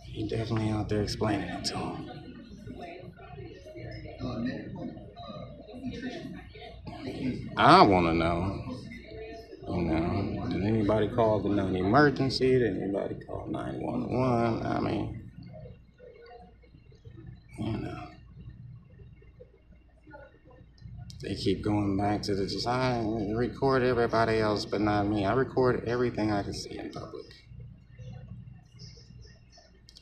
You're definitely out there explaining it to them. I want to know, you know, did anybody call an emergency? Did anybody call 911? I mean, you know. They keep going back to the just, I record everybody else but not me. I record everything I can see in public.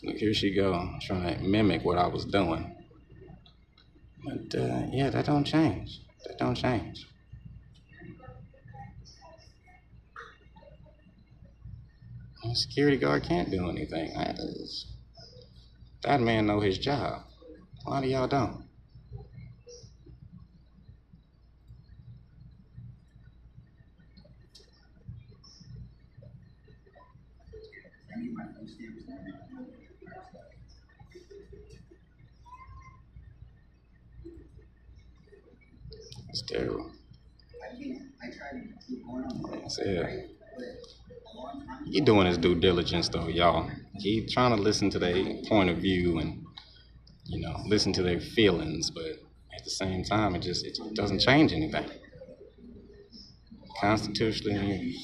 Look, here she go, trying to mimic what I was doing. But, yeah, that don't change. That don't change. The security guard can't do anything. That man know his job. A lot of y'all don't. It's terrible. Like I said, he doing his due diligence though, y'all. He trying to listen to their point of view and, you know, listen to their feelings, but at the same time, it doesn't change anything. Constitutionally.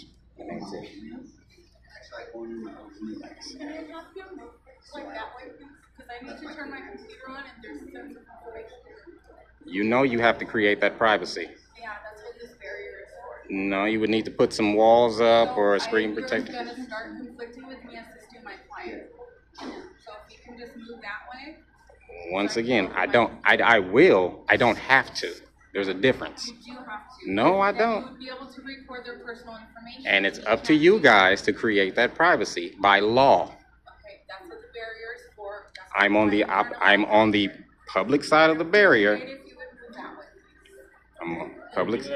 You know you have to create that privacy. Yeah, that's what this barrier is for. No, you would need to put some walls up or a screen protector. You're going to start conflicting with me assisting my client. So if you can just move that way. Once again, I will. I don't have to. There's a difference. You do have to. No, I don't. You would be able to record their personal information. And it's up to you guys to create that privacy by law. Okay, that's what the barrier is for. I'm on the public side of the barrier. I'm on public.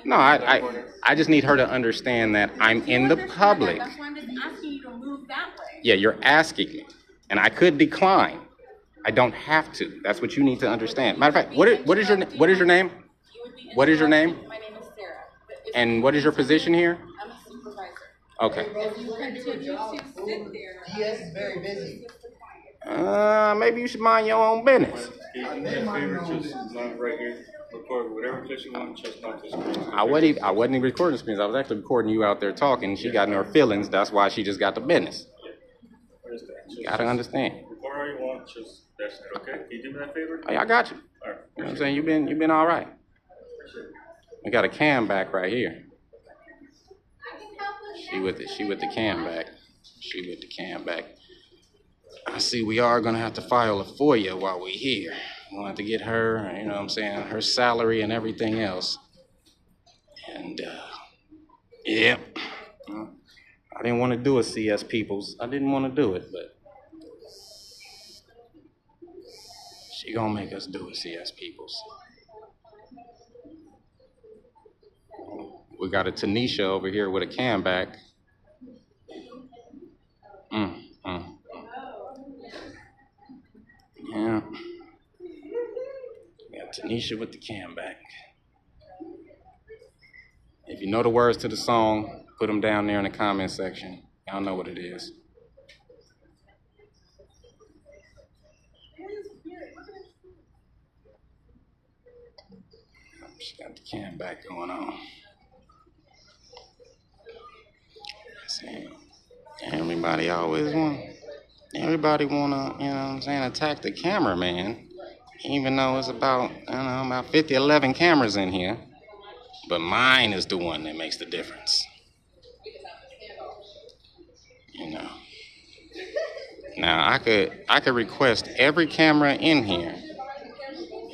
No, I just need her to understand that I'm in the public. That's why I'm just asking you to move that way. Yeah, you're asking me, and I could decline. I don't have to. That's what you need to understand. Matter of fact, what is your name? What is your name? My name is Sarah. And what is your position here? I'm a supervisor. Okay. If you continue to sit there, DS is very busy. Maybe you should mind your own business. Right here. Record whatever clips you want, just not the screen. I wasn't even recording screens. I was actually recording you out there talking. She got in her feelings. That's why she just got the business. You gotta understand. Record all you want, just that's it, okay? Can you do me that favor? Hey, I got you. All right. You know what I'm saying? You've been all right. We got a cam back right here. She with the cam back. She with the cam back. I see we are gonna have to file a FOIA while we're here. We'll have to get her, you know what I'm saying, her salary and everything else. And yeah. I didn't want to do it, CS Peoples. I didn't want to do it, but she gonna make us do it, CS Peoples. We got a Tanisha over here with a cam back. Yeah. We got Tanisha with the cam back. If you know the words to the song, put them down there in the comment section. Y'all know what it is. She got the cam back going on. See, everybody wanna, you know what I'm saying, attack the cameraman, even though it's about 50, 11 cameras in here. But mine is the one that makes the difference. You know. Now I could request every camera in here,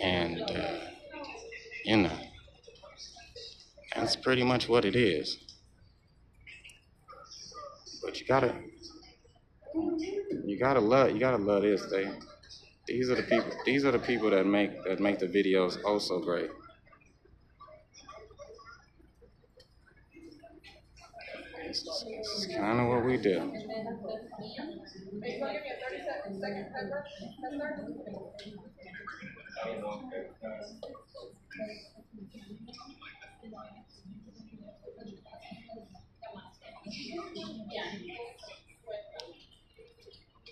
and that's pretty much what it is. But you gotta love this thing. These are the people that make the videos oh so great. This is kind of what we do.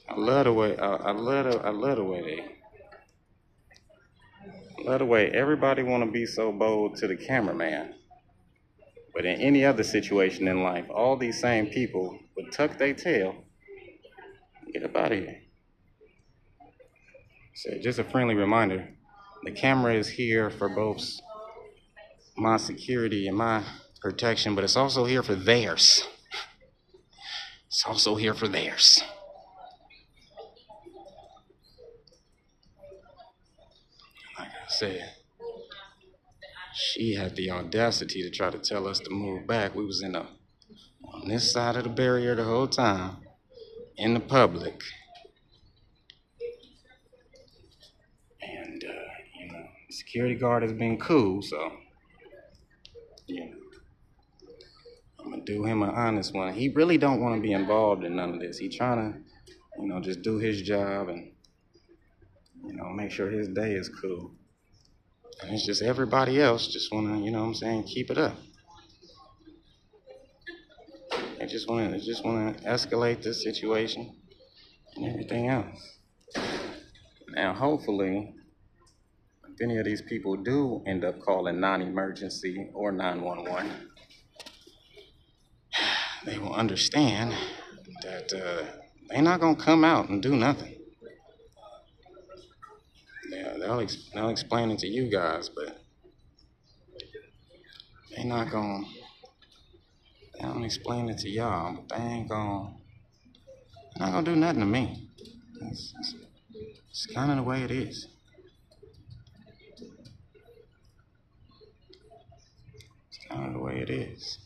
I love the way everybody want to be so bold to the cameraman. But in any other situation in life, all these same people would tuck their tail. Get up out of here. So just a friendly reminder, the camera is here for both my security and my protection, but it's also here for theirs. It's also here for theirs. Like I said, she had the audacity to try to tell us to move back. We was on this side of the barrier the whole time, in the public. And, the security guard has been cool, so, I'm gonna do him an honest one. He really don't want to be involved in none of this. He trying to, just do his job and, make sure his day is cool. And it's just everybody else just want to, keep it up. They just want to escalate this situation and everything else. Now, hopefully, if any of these people do end up calling non-emergency or 911, they will understand that they're not going to come out and do nothing. Yeah, they'll explain it to you guys, but they're not going to. They don't explain it to y'all, but they're not going to do nothing to me. It's kind of the way it is. It's kind of the way it is.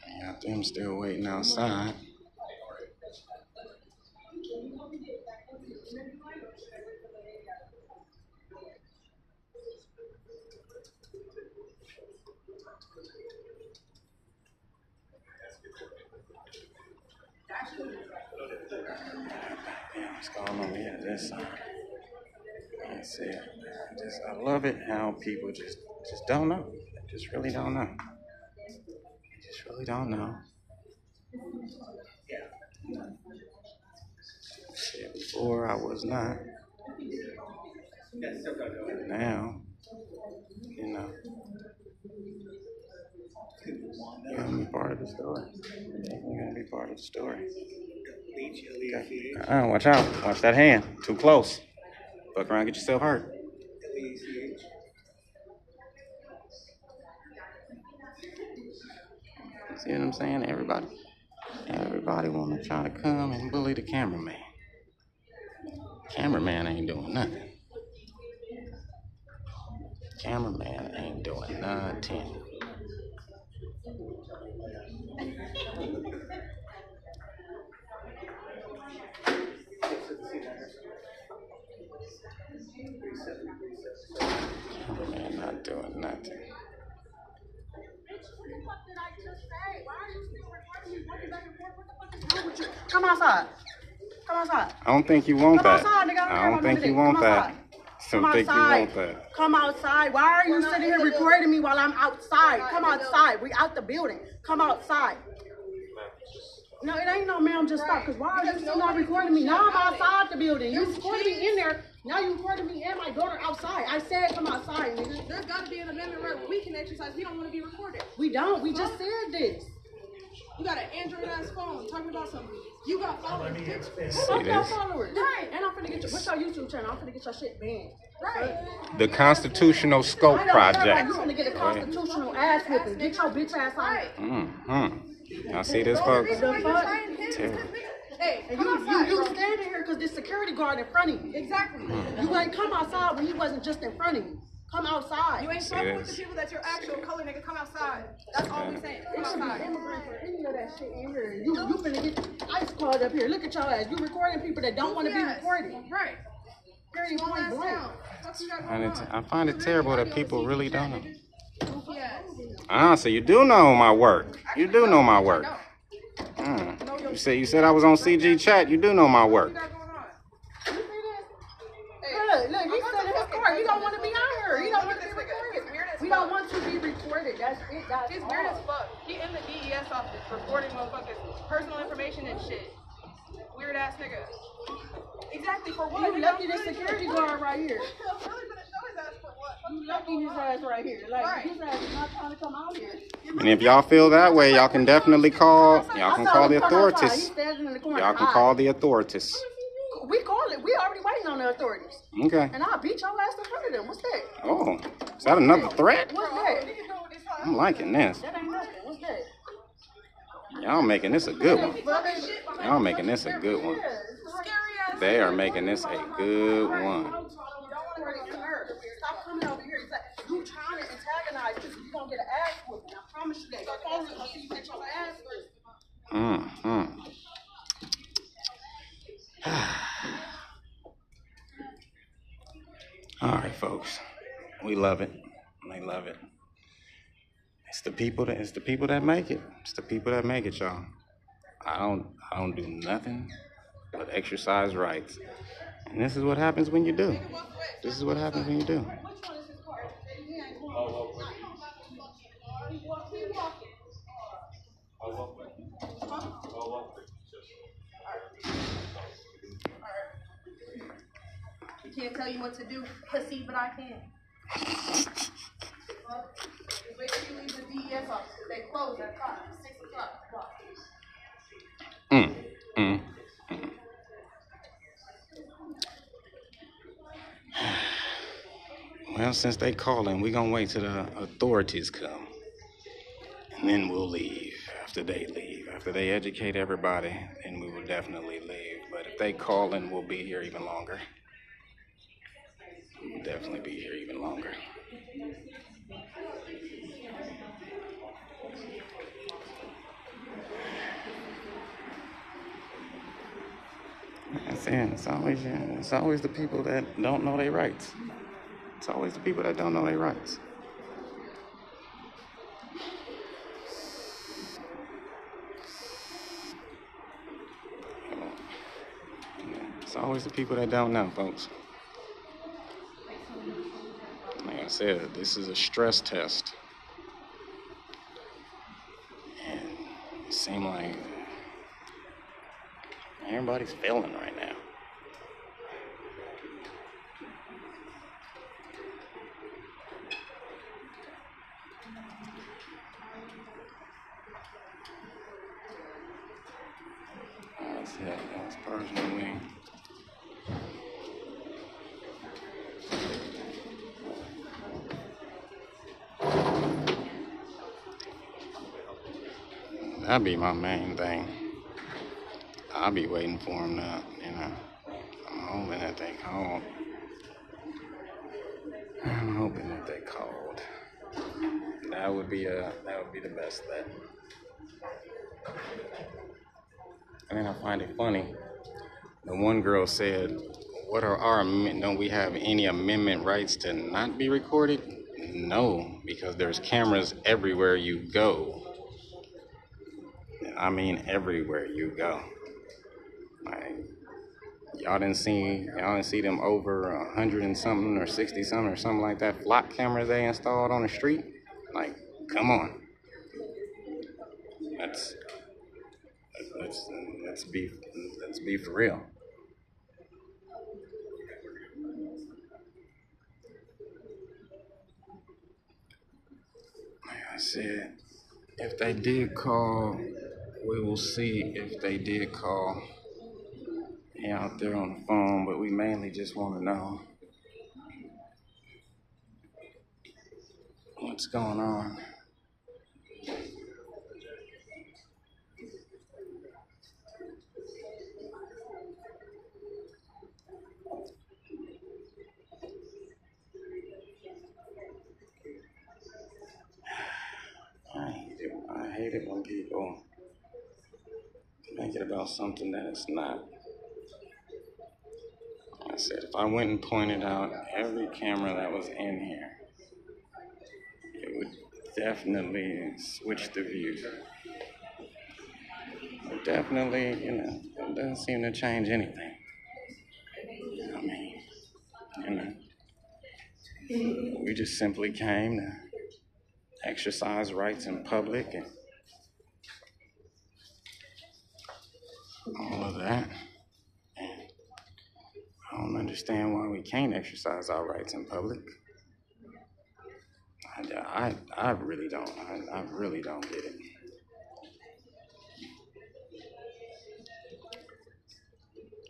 I got them still waiting outside. What's going on here? Let's see. I love it how people just don't know. Just really don't know. Truly don't know. Shit, before I was not. Now, you know, you're gonna be part of the story. You're gonna be part of the story. Okay. Watch out. Watch that hand. Too close. Fuck around, get yourself hurt. See what I'm saying? Everybody wanna try to come and bully the cameraman. Cameraman ain't doing nothing. Cameraman ain't doing nothing. Cameraman not doing nothing. Come outside. Come outside. I don't think you want Come that. outside, nigga. I don't think you want that. Come outside. Come outside. Why are you sitting here recording me while I'm outside? Come outside. We out the building. Come outside. No, it ain't no ma'am, just stop. Because why are you still not recording me? Now I'm outside the building. You recorded me in there. Now you recording me and my daughter outside. I said come outside, nigga. There's got to be an amendment where we can exercise. We don't want to be recorded. We don't. We just said this. You got an Android-ass phone talking about something. You got followers. I got followers. Right. And I'm finna get your, what's your YouTube channel? I'm finna get your shit banned. Right. The Constitutional Scope Project. You finna get a constitutional ass whipping. Get your bitch ass on. Y'all see this, folks? Hey, and you standing here because there's security guard in front of you. Exactly. You ain't come outside when he wasn't just in front of you. Come outside. You ain't talking with the people that's your actual color, nigga. Come outside. That's all we saying. Come outside. Any of that shit in here. You finna get ice called up here. Look at your ass. You recording people that don't want to be recorded. Right. Very point blank. I find it terrible that people really don't know. So you do know my work. You do know my work. You said I was on CG chat. You do know my work. Look, he said in his car, he don't want to be out here. He don't want to be recorded. We don't want to be recorded. That's it. He's weird as fuck. He in the DES office recording motherfuckers' personal information and shit. Weird ass nigga. Exactly, for what? You lucky this security guard right here. You lucky his ass right here. Like, his ass is not trying to come out here. And if y'all feel that way, y'all can definitely call the authorities. Y'all can call the authorities. We call it. We already waiting on the authorities. Okay. And I'll beat your ass in front of them. What's that? Oh, is that another threat? What's that? I'm liking this. That ain't nothing. What's that? Y'all making this a good one. Y'all making this a good one. They are making this a good one. Stop coming over here. It's like, you trying to antagonize because you're going to get an ass whooping. I promise you that. I'll see you get your ass whooped. All right, folks. We love it. We love it. It's the people that make it. It's the people that make it, y'all. I don't do nothing but exercise rights. And this is what happens when you do. This is what happens when you do. Can't tell you what to do, pussy, but I can. Wait till you leave the DES office. They close at 6 o'clock. Well, since they calling, we're gonna wait till the authorities come. And then we'll leave after they leave. After they educate everybody, then we will definitely leave. But if they call in, we'll be here even longer. We'll definitely be here even longer. That's it. It's always the people that don't know their rights. It's always the people that don't know their rights. It's always the people that don't know, folks. Like I said, this is a stress test. And seem like everybody's failing right now. That's it. That's personally. That'd be my main thing. I'll be waiting for them to, I'm hoping that they call. I'm hoping that they called. That would be the best bet. And then I find it funny. The one girl said, "What are our don't we have any amendment rights to not be recorded?" No, because there's cameras everywhere you go. I mean, everywhere you go. Like, y'all didn't see them over 100 and something or 60 something or something like that flock cameras they installed on the street. Like, come on. Let's be for real. Like I said, if they did call, we will see if they did call out there on the phone, but we mainly just want to know what's going on. I hate it when people make it about something that it's not. I said, if I went and pointed out every camera that was in here, it would definitely switch the view. It definitely, it doesn't seem to change anything. I mean, we just simply came to exercise rights in public and all of that. And I don't understand why we can't exercise our rights in public. I really don't. I really don't get it.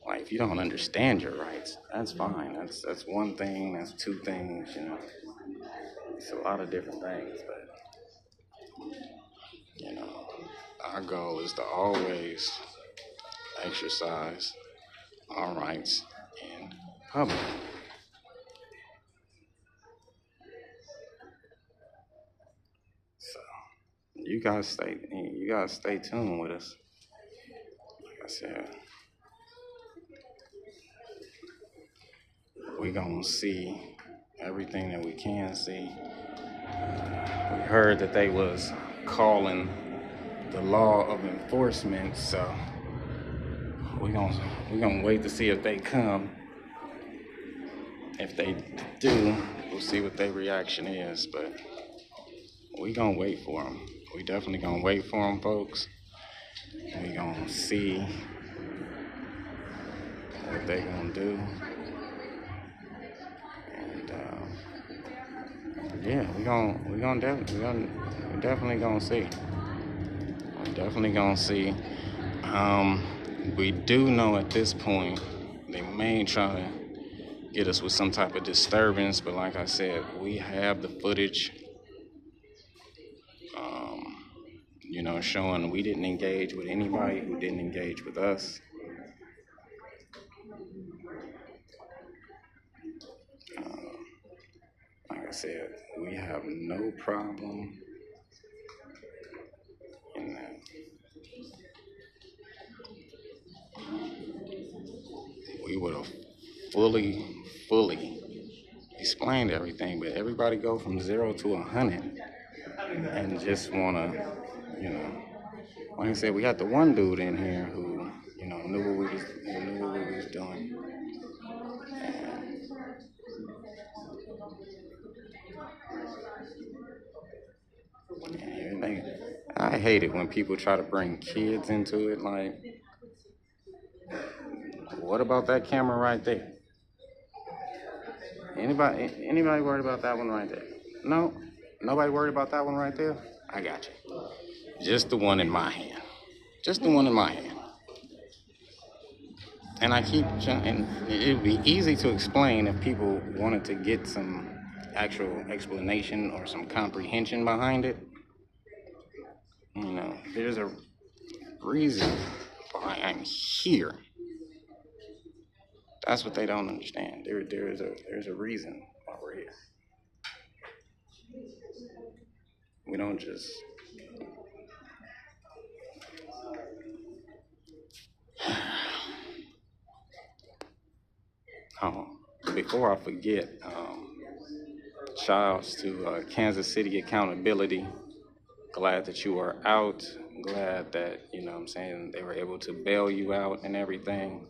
Like, if you don't understand your rights, that's fine. That's one thing. That's two things. It's a lot of different things. But our goal is to always exercise our rights in public. So you guys stay tuned with us. Like I said, we're gonna see everything that we can see. We heard that they was calling the law of enforcement, so we're gonna wait to see if they come. If they do, we'll see what their reaction is, but we gonna wait for them. We definitely gonna wait for them, folks. We gonna see what they gonna do, and yeah, we definitely gonna see. We're definitely gonna see. We do know at this point they may try to get us with some type of disturbance, but like I said, we have the footage, showing we didn't engage with anybody who didn't engage with us. Like I said, we have no problem in that. We would have fully explained everything, but everybody go from 0 to 100 and just wanna, like I said, we got the one dude in here who, knew what we was doing. I hate it when people try to bring kids into it. Like, what about that camera right there? Anybody worried about that one right there? No? Nobody worried about that one right there? I got you. Just the one in my hand. Just the one in my hand. And I keep trying, and it would be easy to explain if people wanted to get some actual explanation or some comprehension behind it. You know, there's a reason why I'm here. That's what they don't understand. There's a reason why we're here. We don't just before I forget, shout outs to Kansas City Accountability. Glad that you are out. Glad that, you know what I'm saying, they were able to bail you out and everything.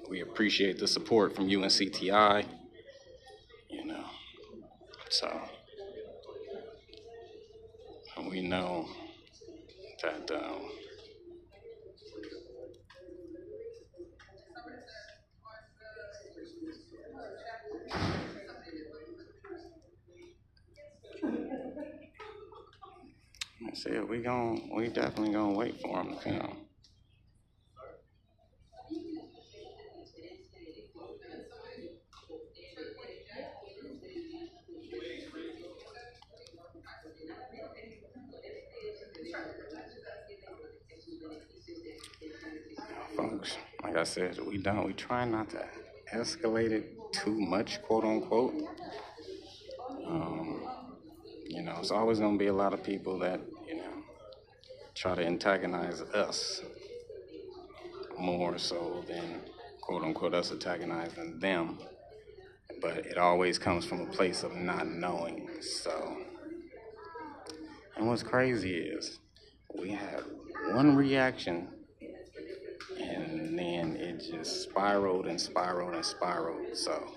We appreciate the support from UNCTI, you know. So we know that I said we definitely gonna wait for him to come. Folks, like I said, we try not to escalate it too much, quote unquote. You know, it's always gonna be a lot of people that, you know, try to antagonize us more so than, quote unquote, us antagonizing them. But it always comes from a place of not knowing. So, and what's crazy is we had one reaction and then it just spiraled and spiraled and spiraled. So,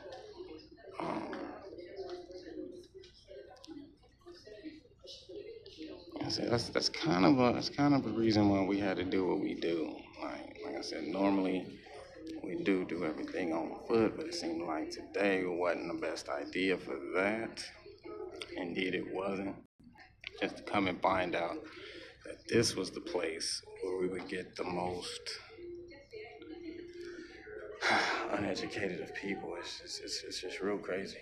I said that's kind of a reason why we had to do what we do. Like I said, normally we do everything on foot, but it seemed like today wasn't the best idea for that. Indeed, it wasn't. Just to come and find out that this was the place where we would get the most uneducated of people. It's just real crazy.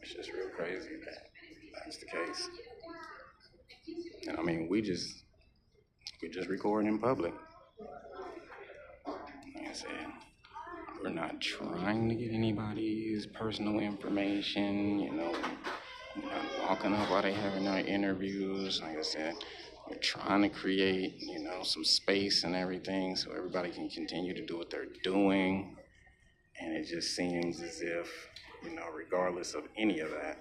It's just real crazy that that's the case. And I mean, we just record in public. Like I said, we're not trying to get anybody's personal information, you know. We're not walking up while they having their interviews. Like I said, we're trying to create, you know, some space and everything so everybody can continue to do what they're doing. And it just seems as if, you know, regardless of any of that,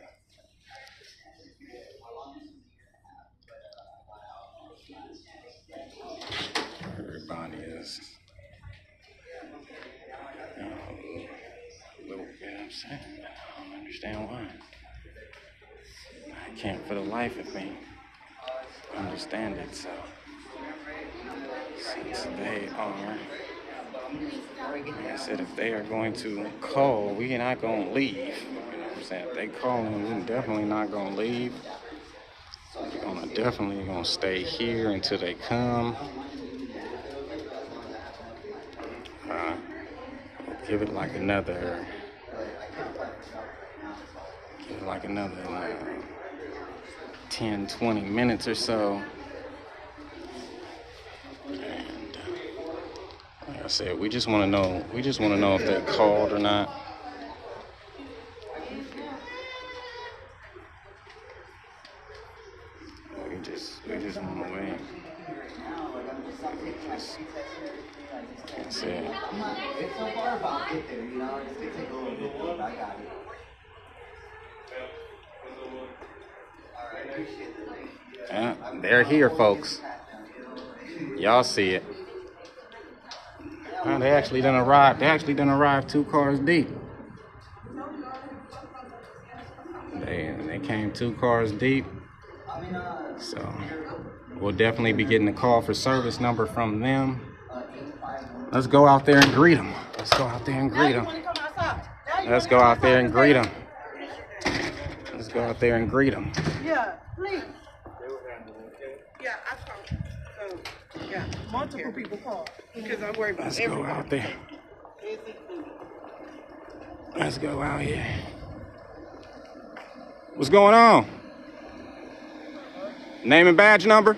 everybody is, you know, a little bit upset. I don't understand why. I can't for the life of me understand it. So since they are, like I said, if they are going to call, we're not going to leave. You know what I'm saying? If they call in, we're definitely not going to leave. We're definitely going to stay here until they come. Give it like another 10, 20 minutes or so. And like I said, we just want to know if they called or not. We just want to wait. That's it. It's so far about get there, you know. It's gonna take a little bit, but I got it. Yeah, they're here, folks. Y'all see it. They actually done arrived 2 cars deep. They came 2 cars deep. So we'll definitely be getting a call for service number from them. Let's go out there and greet them. Let's go out there and greet them. Let's go out there and greet them. Let's go out there and greet them. Yeah, please. Yeah, I saw. So, yeah, multiple people called because I'm worried about Let's go out there. Let's go out here. What's going on? Name and badge number?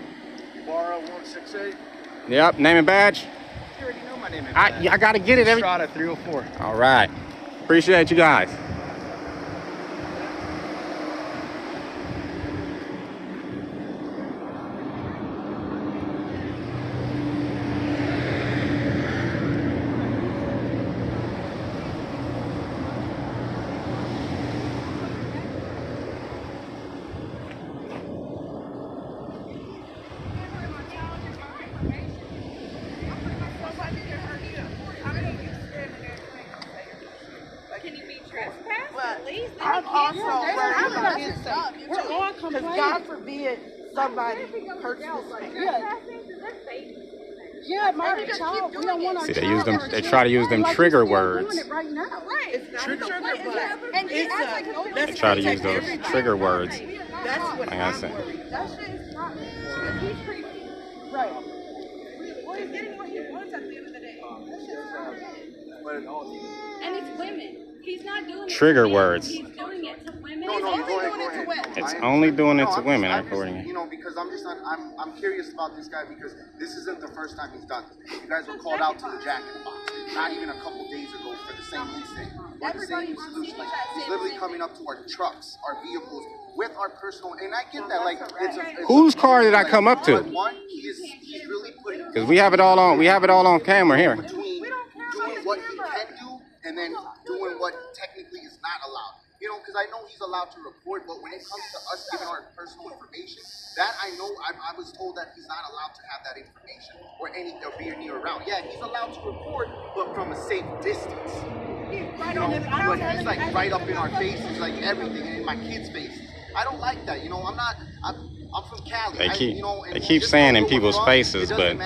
Barra 168. Yep, name and badge. You already know my name and badge. I gotta get it every. Strada 304. All right. Appreciate you guys. I'm also we're on complaint. God forbid somebody hurts this man. Yeah, my child. We don't want our See, they child use them. hurt. They try to use them Like trigger you're still words. doing it right now. They try to use those trigger words. That's what Like I said. That shit is not. He's creepy. Right. Well, he's getting what he wants at the end of the day. And it's women. He's not doing it Trigger to men. words. He's doing it to women. No, He's go only ahead, doing it to women. It's only doing it to I'm women, just, according to you know, because I'm just not, I'm curious about this guy because this isn't the first time he's done this. You guys were called out to the Jack in the Box not even a couple days ago for the same incident or the same solution. Like he's literally coming up to our trucks, our vehicles with our personal, and I get that. Like it's Whose car did I come up to? But one, he's really putting Because we have it all on. We have it all on camera here. between doing what he can do and then doing what technically is not allowed. You know, because I know he's allowed to record, but when it comes to us giving our personal information, that I know I was told that he's not allowed to have that information or be near around. Yeah, he's allowed to record, but from a safe distance. You know, but he's like right up in our faces, like everything, and in my kids' faces. I don't like that. You know, I'm from Cali. They keep saying in people's faces, but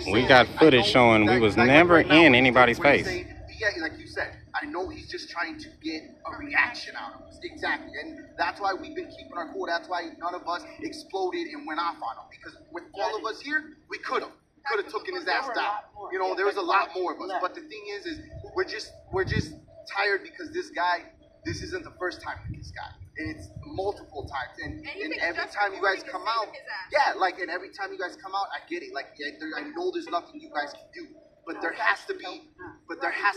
we got footage showing we was never in anybody's face. Yeah, like you said, I know he's just trying to get a reaction out of us. Exactly. And that's why we've been keeping our cool. That's why none of us exploded and went off on him. Because with all of us here, we could have taken his ass down. You know, there was a lot more of us. But the thing is we're just tired because this isn't the first time with this guy. And it's multiple times. And every time you guys come out, and every time you guys come out, I get it. Like, I know there's nothing you guys can do. But there has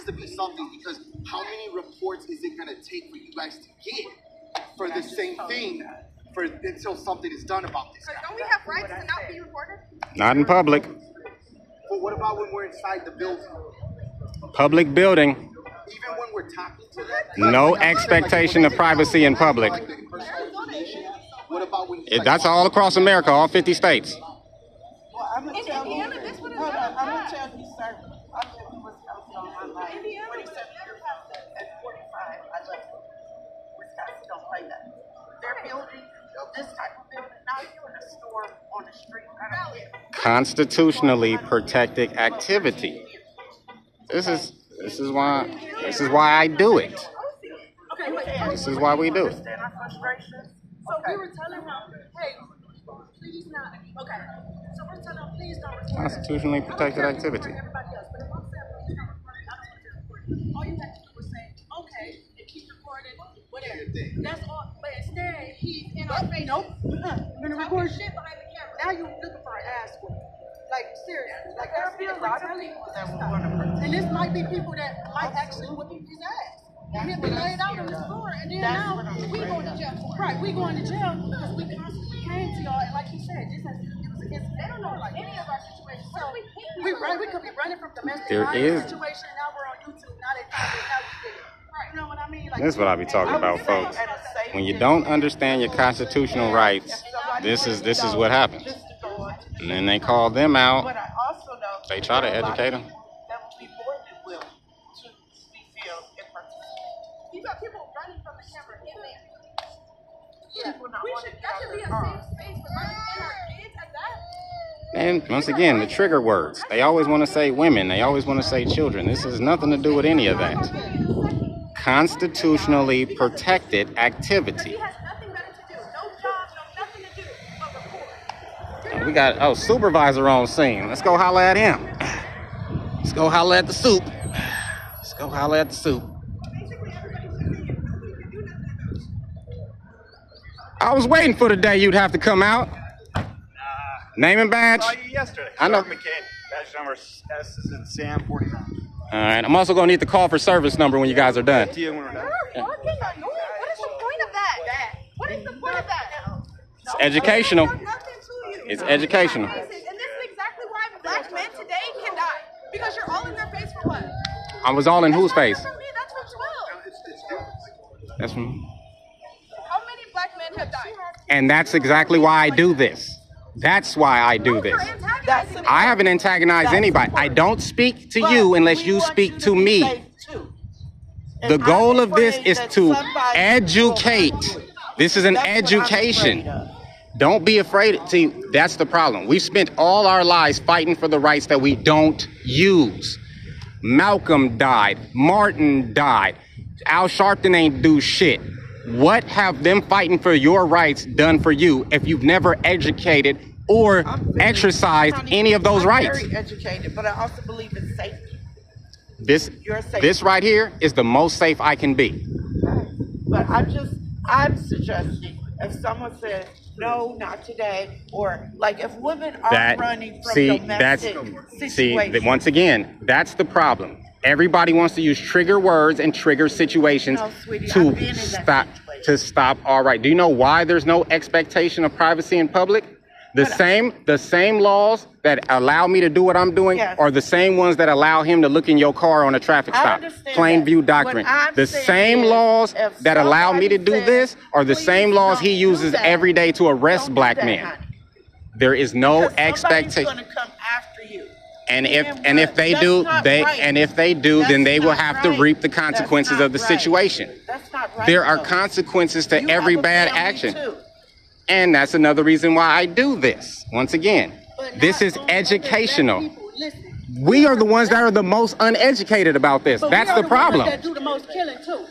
to be something, because how many reports is it gonna take for you guys to get for the same thing until something is done about this guy? Don't we have rights to not be recorded? Not in public. But what about when we're inside the building? Public building. Even when we're talking to them? No expectation of privacy in public. What about when That's all across America, all 50 states. Well, I'm gonna tell you. Hold on, I'm gonna tell you, sir. I'm in Wisconsin on my life. 47 years at 45, I left Wisconsin. Don't play that. They're building this type of building. Now you're in a store on the street. I don't get it. Constitutionally protected activity. This is why I do it. Okay, wait. This is why we do it. Understand our frustration. So we were telling him, hey, please not. Okay. So we're telling him, please don't record. Constitutionally protected activity. Everybody else, but if I'm saying please don't record, I don't want to record. All you have to do is say, okay, and keep recording, whatever. That's all. But instead, he's in our face. Nope. You're gonna record shit behind the camera. Now you're looking for an ass whooping. Like seriously, like there'll be a lot of people that will want to protect. And this might be people that might actually whip his ass. And he'll be laid out on the floor, and then now we going to jail for it. Right, we going to jail because we constantly came to y'all, and like he said, just as they don't know like any of our situations. So we could be running from domestic violence situation, and now we're on YouTube. Now they find it, now we did it. Right, you know what I mean? Like, This is what I be talking about, folks. When you don't understand your constitutional rights, this is what happens. And then they call them out. But I also know They try to educate them. that will be more than willing to be filmed and participate. You got people running from the camera in there. People not wanting to get out of That should be their a car. safe space for us and our kids at that. And once again, the trigger words. They always want to say women. They always want to say children. This has nothing to do with any of that. Constitutionally protected activity. He has nothing better to do. No job, no nothing to do but record. And we got, supervisor on scene. Let's go holler at him. Let's go holler at the soup. Let's go holler at the soup. I was waiting for the day you'd have to come out. Name and badge. I saw you yesterday. I know. McCain. Badge number S is in Sam 49. All right. I'm also gonna need the call for service number when you guys are done. See you when we're done. What is the point of that? What is the point of that? It's educational. Nothing to you. It's educational. And this is exactly why black men today can die. Because you're all in their face for what? I was all in whose face? That's for me, that's for 12. That's from. How many black men have died? And that's exactly why I do this. That's why I do this. I haven't antagonized anybody. I don't speak to you unless you speak to me. The goal of this is to educate. This is an education. Don't be afraid. See, that's the problem. We've spent all our lives fighting for the rights that we don't use. Malcolm died. Martin died. Al Sharpton ain't do shit. What have them fighting for your rights done for you if you've never educated or exercised any of those rights? I'm very educated, but I also believe in safety. This right here is the most safe I can be. But I'm suggesting if someone says, no, not today, or like if women are running from domestic situations. Once again, that's the problem. Everybody wants to use trigger words and trigger situations to stop. All right. Do you know why there's no expectation of privacy in public? The same laws that allow me to do what I'm doing are the same ones that allow him to look in your car on a traffic stop. Plain view doctrine. The same laws that allow me to do this are the same laws he uses every day to arrest black men. There is no expectation. Somebody's going to come after you. And if they do, then they will have to reap the consequences of the situation. That's not right. There are consequences to every bad action. And that's another reason why I do this. Once again, this is educational. We are the ones that are the most uneducated about this. That's the problem. That do the most killing too.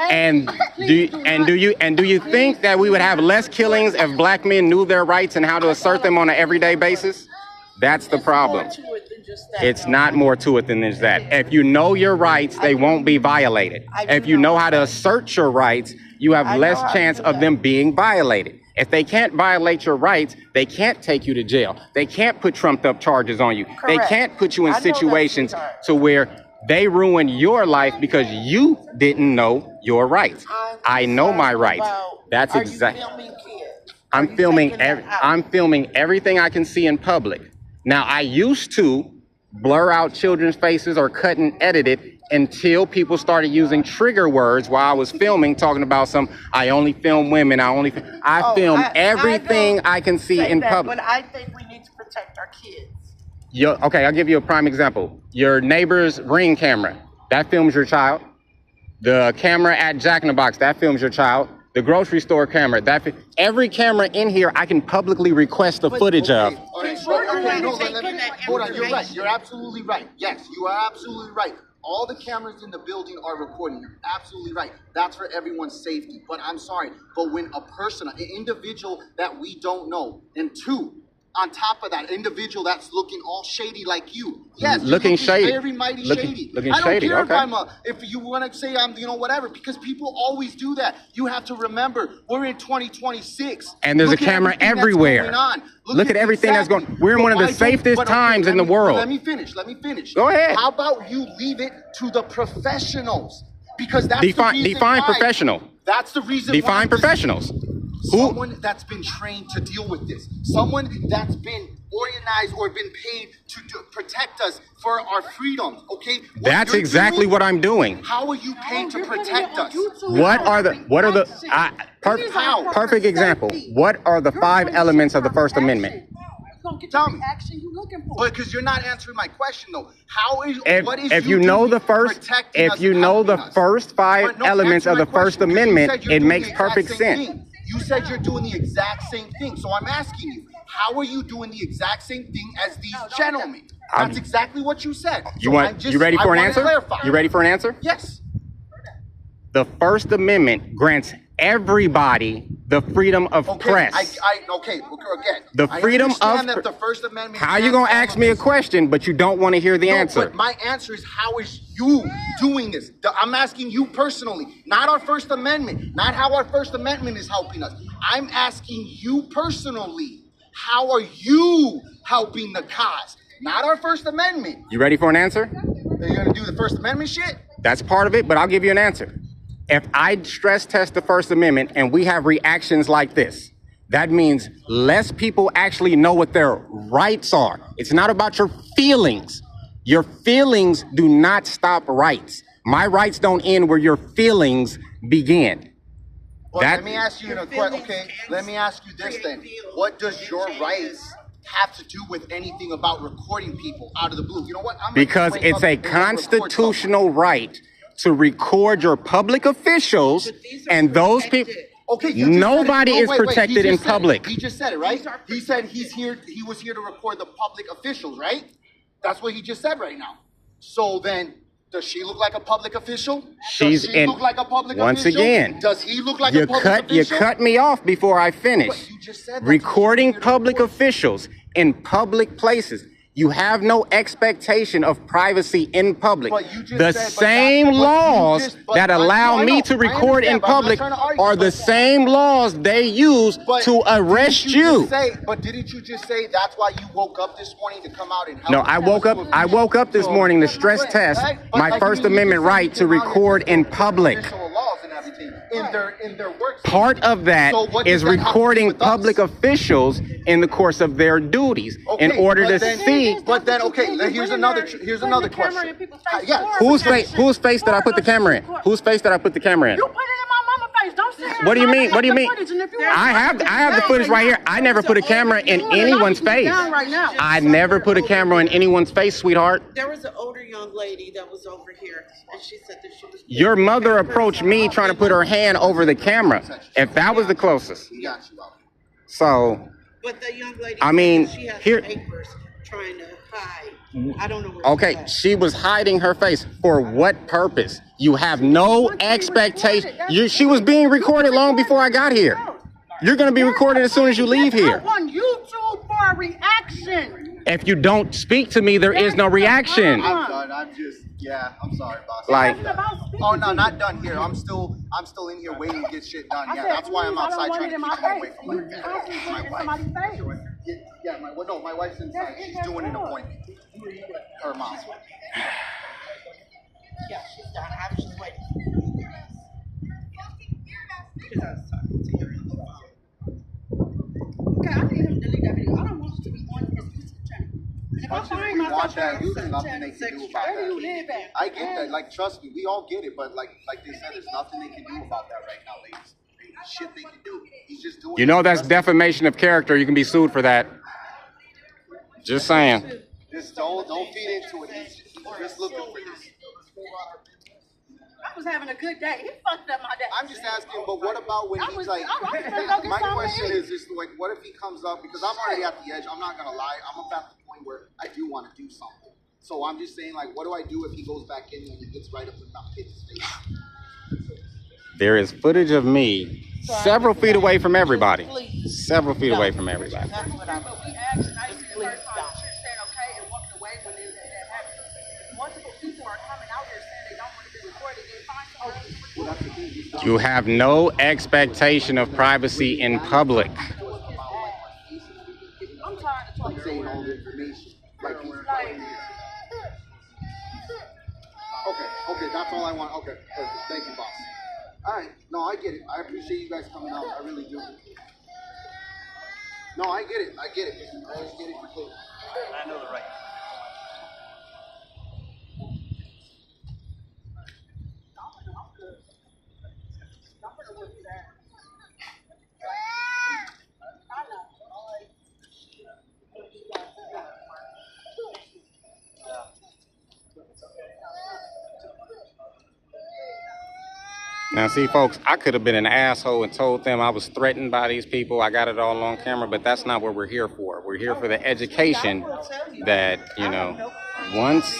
And do you think that we would have less killings if black men knew their rights and how to assert them on an everyday basis? That's the problem. It's not more to it than just that. If you know your rights, they won't be violated. If you know how to assert your rights, you have less chance of them being violated. If they can't violate your rights, they can't take you to jail. They can't put trumped up charges on you. They can't put you in situations to where they ruin your life because you didn't know your rights. I know my rights. That's exactly. I'm filming everything I can see in public. Now, I used to blur out children's faces or cut and edit it until people started using trigger words while I was filming, talking about I only film women, I film everything I can see in public. But I think we need to protect our kids. Okay, I'll give you a prime example. Your neighbor's Ring camera, that films your child. The camera at Jack in the Box, that films your child. The grocery store camera, every camera in here, I can publicly request the footage of. Hold on, you're right. You're absolutely right. Yes, you are absolutely right. All the cameras in the building are recording. You're absolutely right. That's for everyone's safety. But I'm sorry, but when a person, an individual that we don't know, and two, on top of that, individual that's looking all shady like you. Yes, looking shady. Very mighty shady. Looking I don't shady. care Okay. if you want to say I'm, whatever, because people always do that. You have to remember, we're in 2026. And there's a camera everywhere. Look at everything that's going on. We're in one of the safest times in the world. Let me finish. Go ahead. How about you leave it to the professionals? Because that's define professional. That's the reason. Define professionals. Someone that's been trained to deal with this. Someone that's been organized or been paid to protect us for our freedoms, okay? That's exactly what I'm doing. How are you paid to protect us? Perfect example. What are the 5 elements of the First Amendment? Tell me. Because you're not answering my question though. If you know the first 5 elements of the First Amendment, it makes perfect sense. You said you're doing the exact same thing. So I'm asking you, how are you doing the exact same thing as these gentlemen? That's exactly what you said. You ready for an answer? You ready for an answer? Yes. The First Amendment grants everybody the freedom of press. Okay, again. The freedom I of understand that the First Amendment. How you gonna ask me a question, but you don't want to hear the answer? But my answer is, how is you doing this? I'm asking you personally, not our First Amendment, not how our First Amendment is helping us. I'm asking you personally, how are you helping the cause? Not our First Amendment. You ready for an answer? Are you gonna do the First Amendment shit? That's part of it, but I'll give you an answer. If I stress test the First Amendment and we have reactions like this, that means less people actually know what their rights are. It's not about your feelings. Your feelings do not stop rights. My rights don't end where your feelings begin. Well, let me ask you let me ask you this then. What does your rights have to do with anything about recording people out of the blue? You know what? Because it's a constitutional right to record your public officials and those people. Okay, nobody is protected in public. He just said it, right? He said he was here to record the public officials, right? That's what he just said right now. So then, does she look like a public official? Does she look like a public once official? again, Does he look like a public official? You cut me off before I finish. But you just said recording public officials in public places. You have no expectation of privacy in public. The same laws that allow me to record in public are the same laws they use to arrest you. But didn't you just say that's why you woke up this morning to come out and help? No, I woke up this morning to stress test my First Amendment right to record in public. Part of that is recording public officials in the course of their duties in order to see. But then, here's another question. Whose face did I put the camera in? Whose face did I put the camera in? You put it in my mama's face. Don't say it. What do you mean? What do you mean? I have the footage right here. I never put a camera in anyone's face. I never put a camera in anyone's face, sweetheart. There was an older young lady that was over here, and she said that she was. Your mother approached me trying to put her hand over the camera. If that was the closest. So. But the young lady. I mean, she has here. Papers trying to hide. I don't know where. Okay, she was hiding her face. For what purpose? You have no expectation. She was being recorded long before I got here. You're going to be recorded as soon as you leave here. On YouTube for a reaction. If you don't speak to me, there is no reaction. I'm done. I'm sorry, boss. Oh no, not done here. I'm still in here waiting to get shit done. Yeah, that's why I'm outside trying to keep him away from my wife. Yeah, my wife's inside. She's doing an appointment. Her mom. Yeah, she's done. I was just waiting. Because I was talking to her on the phone. Okay, I need him to delete that video. I don't want you to be on his YouTube channel. If I find myself there's nothing they can do about where do you that. live at? I get that. Like, trust me, we all get it. But like they said, there's nothing they can do about that right now, ladies. There's shit they can do. He's just doing. You know that's defamation of character. You can be sued for that. Just saying. Just don't feed into it. He's just looking for this. I was having a good day. He fucked up my day. I'm just asking, but what about when he's like? My question is just like, what if he comes up? Because I'm already at the edge. I'm not gonna lie. I'm at the point where I do want to do something. So I'm just saying, like, what do I do if he goes back in and he gets right up and hits his face? There is footage of me several feet away from everybody. Several feet away from everybody. That's what I was saying. Please stop. You have no expectation of privacy in public. I'm saying all the information. Okay, that's all I want. Okay, perfect. Thank you, boss. All right, no, I get it. I appreciate you guys coming out. I really do. No, I get it. I just get it completely. I know the right. Now, see, folks, I could have been an asshole and told them I was threatened by these people. I got it all on camera, but that's not what we're here for. We're here for the education that, you know, once,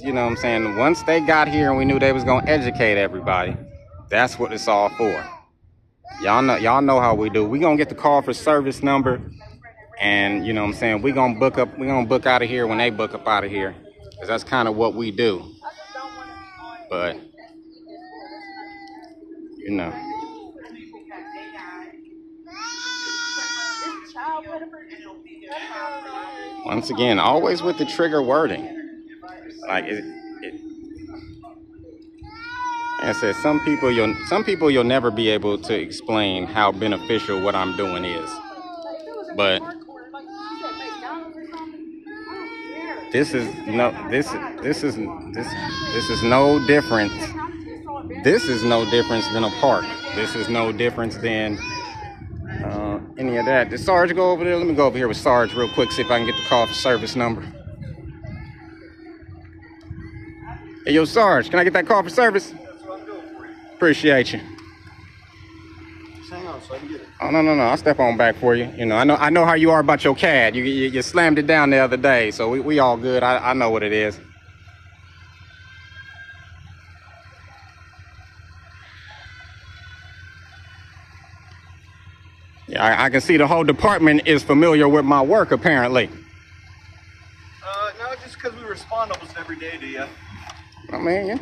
you know what I'm saying, once they got here and we knew they was going to educate everybody, that's what it's all for. Y'all know how we do. We going to get the call for service number, and, you know what I'm saying, we going to book out of here when they book up out of here, because that's kind of what we do. But you know. Once again, always with the trigger wording. Like like I said, some people you'll never be able to explain how beneficial what I'm doing is. But this is no different. This is no difference than a park. This is no difference than any of that. Did Sarge go over there? Let me go over here with Sarge real quick, see if I can get the call for service number. Hey, yo, Sarge, can I get that call for service? That's what I'm doing for you. Appreciate you. Just hang on so I can get it. Oh, no. I'll step on back for you. You know, I know how you are about your CAD. You slammed it down the other day, so we all good. I know what it is. Yeah, I can see the whole department is familiar with my work, apparently. No, just because we respond almost every day to you. I mean, yeah.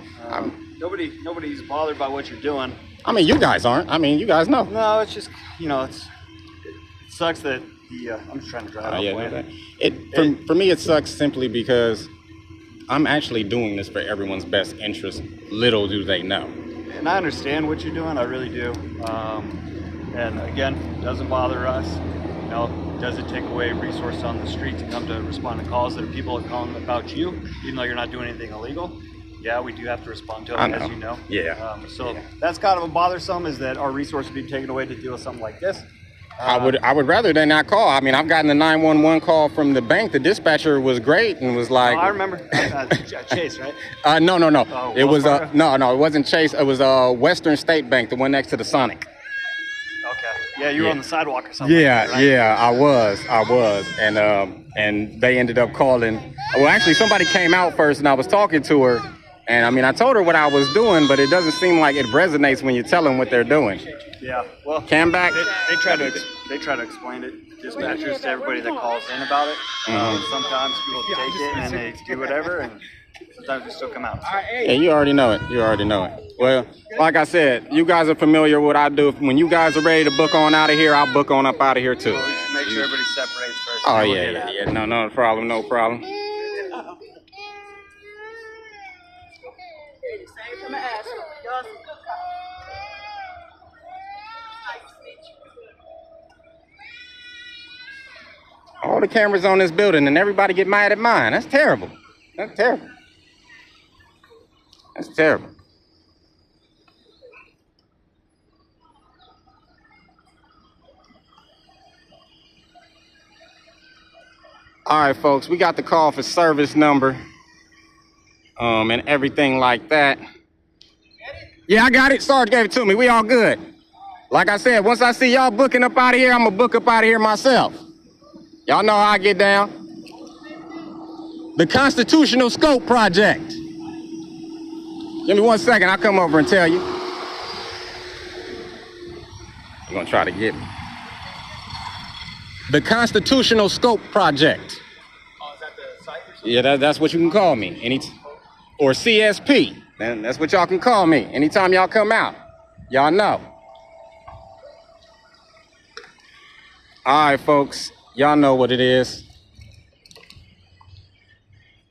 Nobody's bothered by what you're doing. I mean, you guys aren't. I mean, you guys know. No, it's just, you know, it sucks that I'm just trying to drive For me, it sucks simply because I'm actually doing this for everyone's best interest. Little do they know. And I understand what you're doing. I really do. And again, it doesn't bother us. You know, does it take away resources on the street to come to respond to calls that are people are calling about you, even though you're not doing anything illegal? Yeah, we do have to respond to it, as you know. Yeah. That's kind of a bothersome, is that our resources being taken away to deal with something like this. I would rather they not call. I mean, I've gotten the 911 call from the bank. The dispatcher was great and was like, I remember Chase, right? No. It was no, it wasn't Chase. It was Western State Bank, the one next to the Sonic. Okay. Yeah, you were on the sidewalk or something. Yeah, like that, right? yeah, I was, and they ended up calling. Well, actually, somebody came out first, and I was talking to her, and I mean, I told her what I was doing, but it doesn't seem like it resonates when you tell them what they're doing. Yeah. Well, Cam back. They try to explain it, dispatchers, to everybody that calls in about it. Sometimes people take it and they do whatever, and sometimes they still come out. Yeah, you already know it. Well, like I said, you guys are familiar with what I do. When you guys are ready to book on out of here, I'll book on up out of here too. Well, we should make sure everybody separates first. Oh yeah. No problem. All the cameras on this building and everybody get mad at mine. That's terrible. All right, folks, we got the call for service number, and everything like that. Yeah, I got it. Sarge gave it to me. We all good. Like I said, once I see y'all booking up out of here, I'm gonna book up out of here myself. Y'all know how I get down. The Constitutional Scope Project. Give me 1 second, I'll come over and tell you. You're gonna try to get me. The Constitutional Scope Project. Oh, is that the site or something? Yeah, that's what you can call me. Or CSP. That's what y'all can call me. Anytime y'all come out. Y'all know. All right, folks. Y'all know what it is.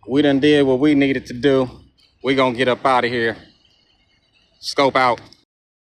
We done did what we needed to do. We gonna get up out of here. Scope out.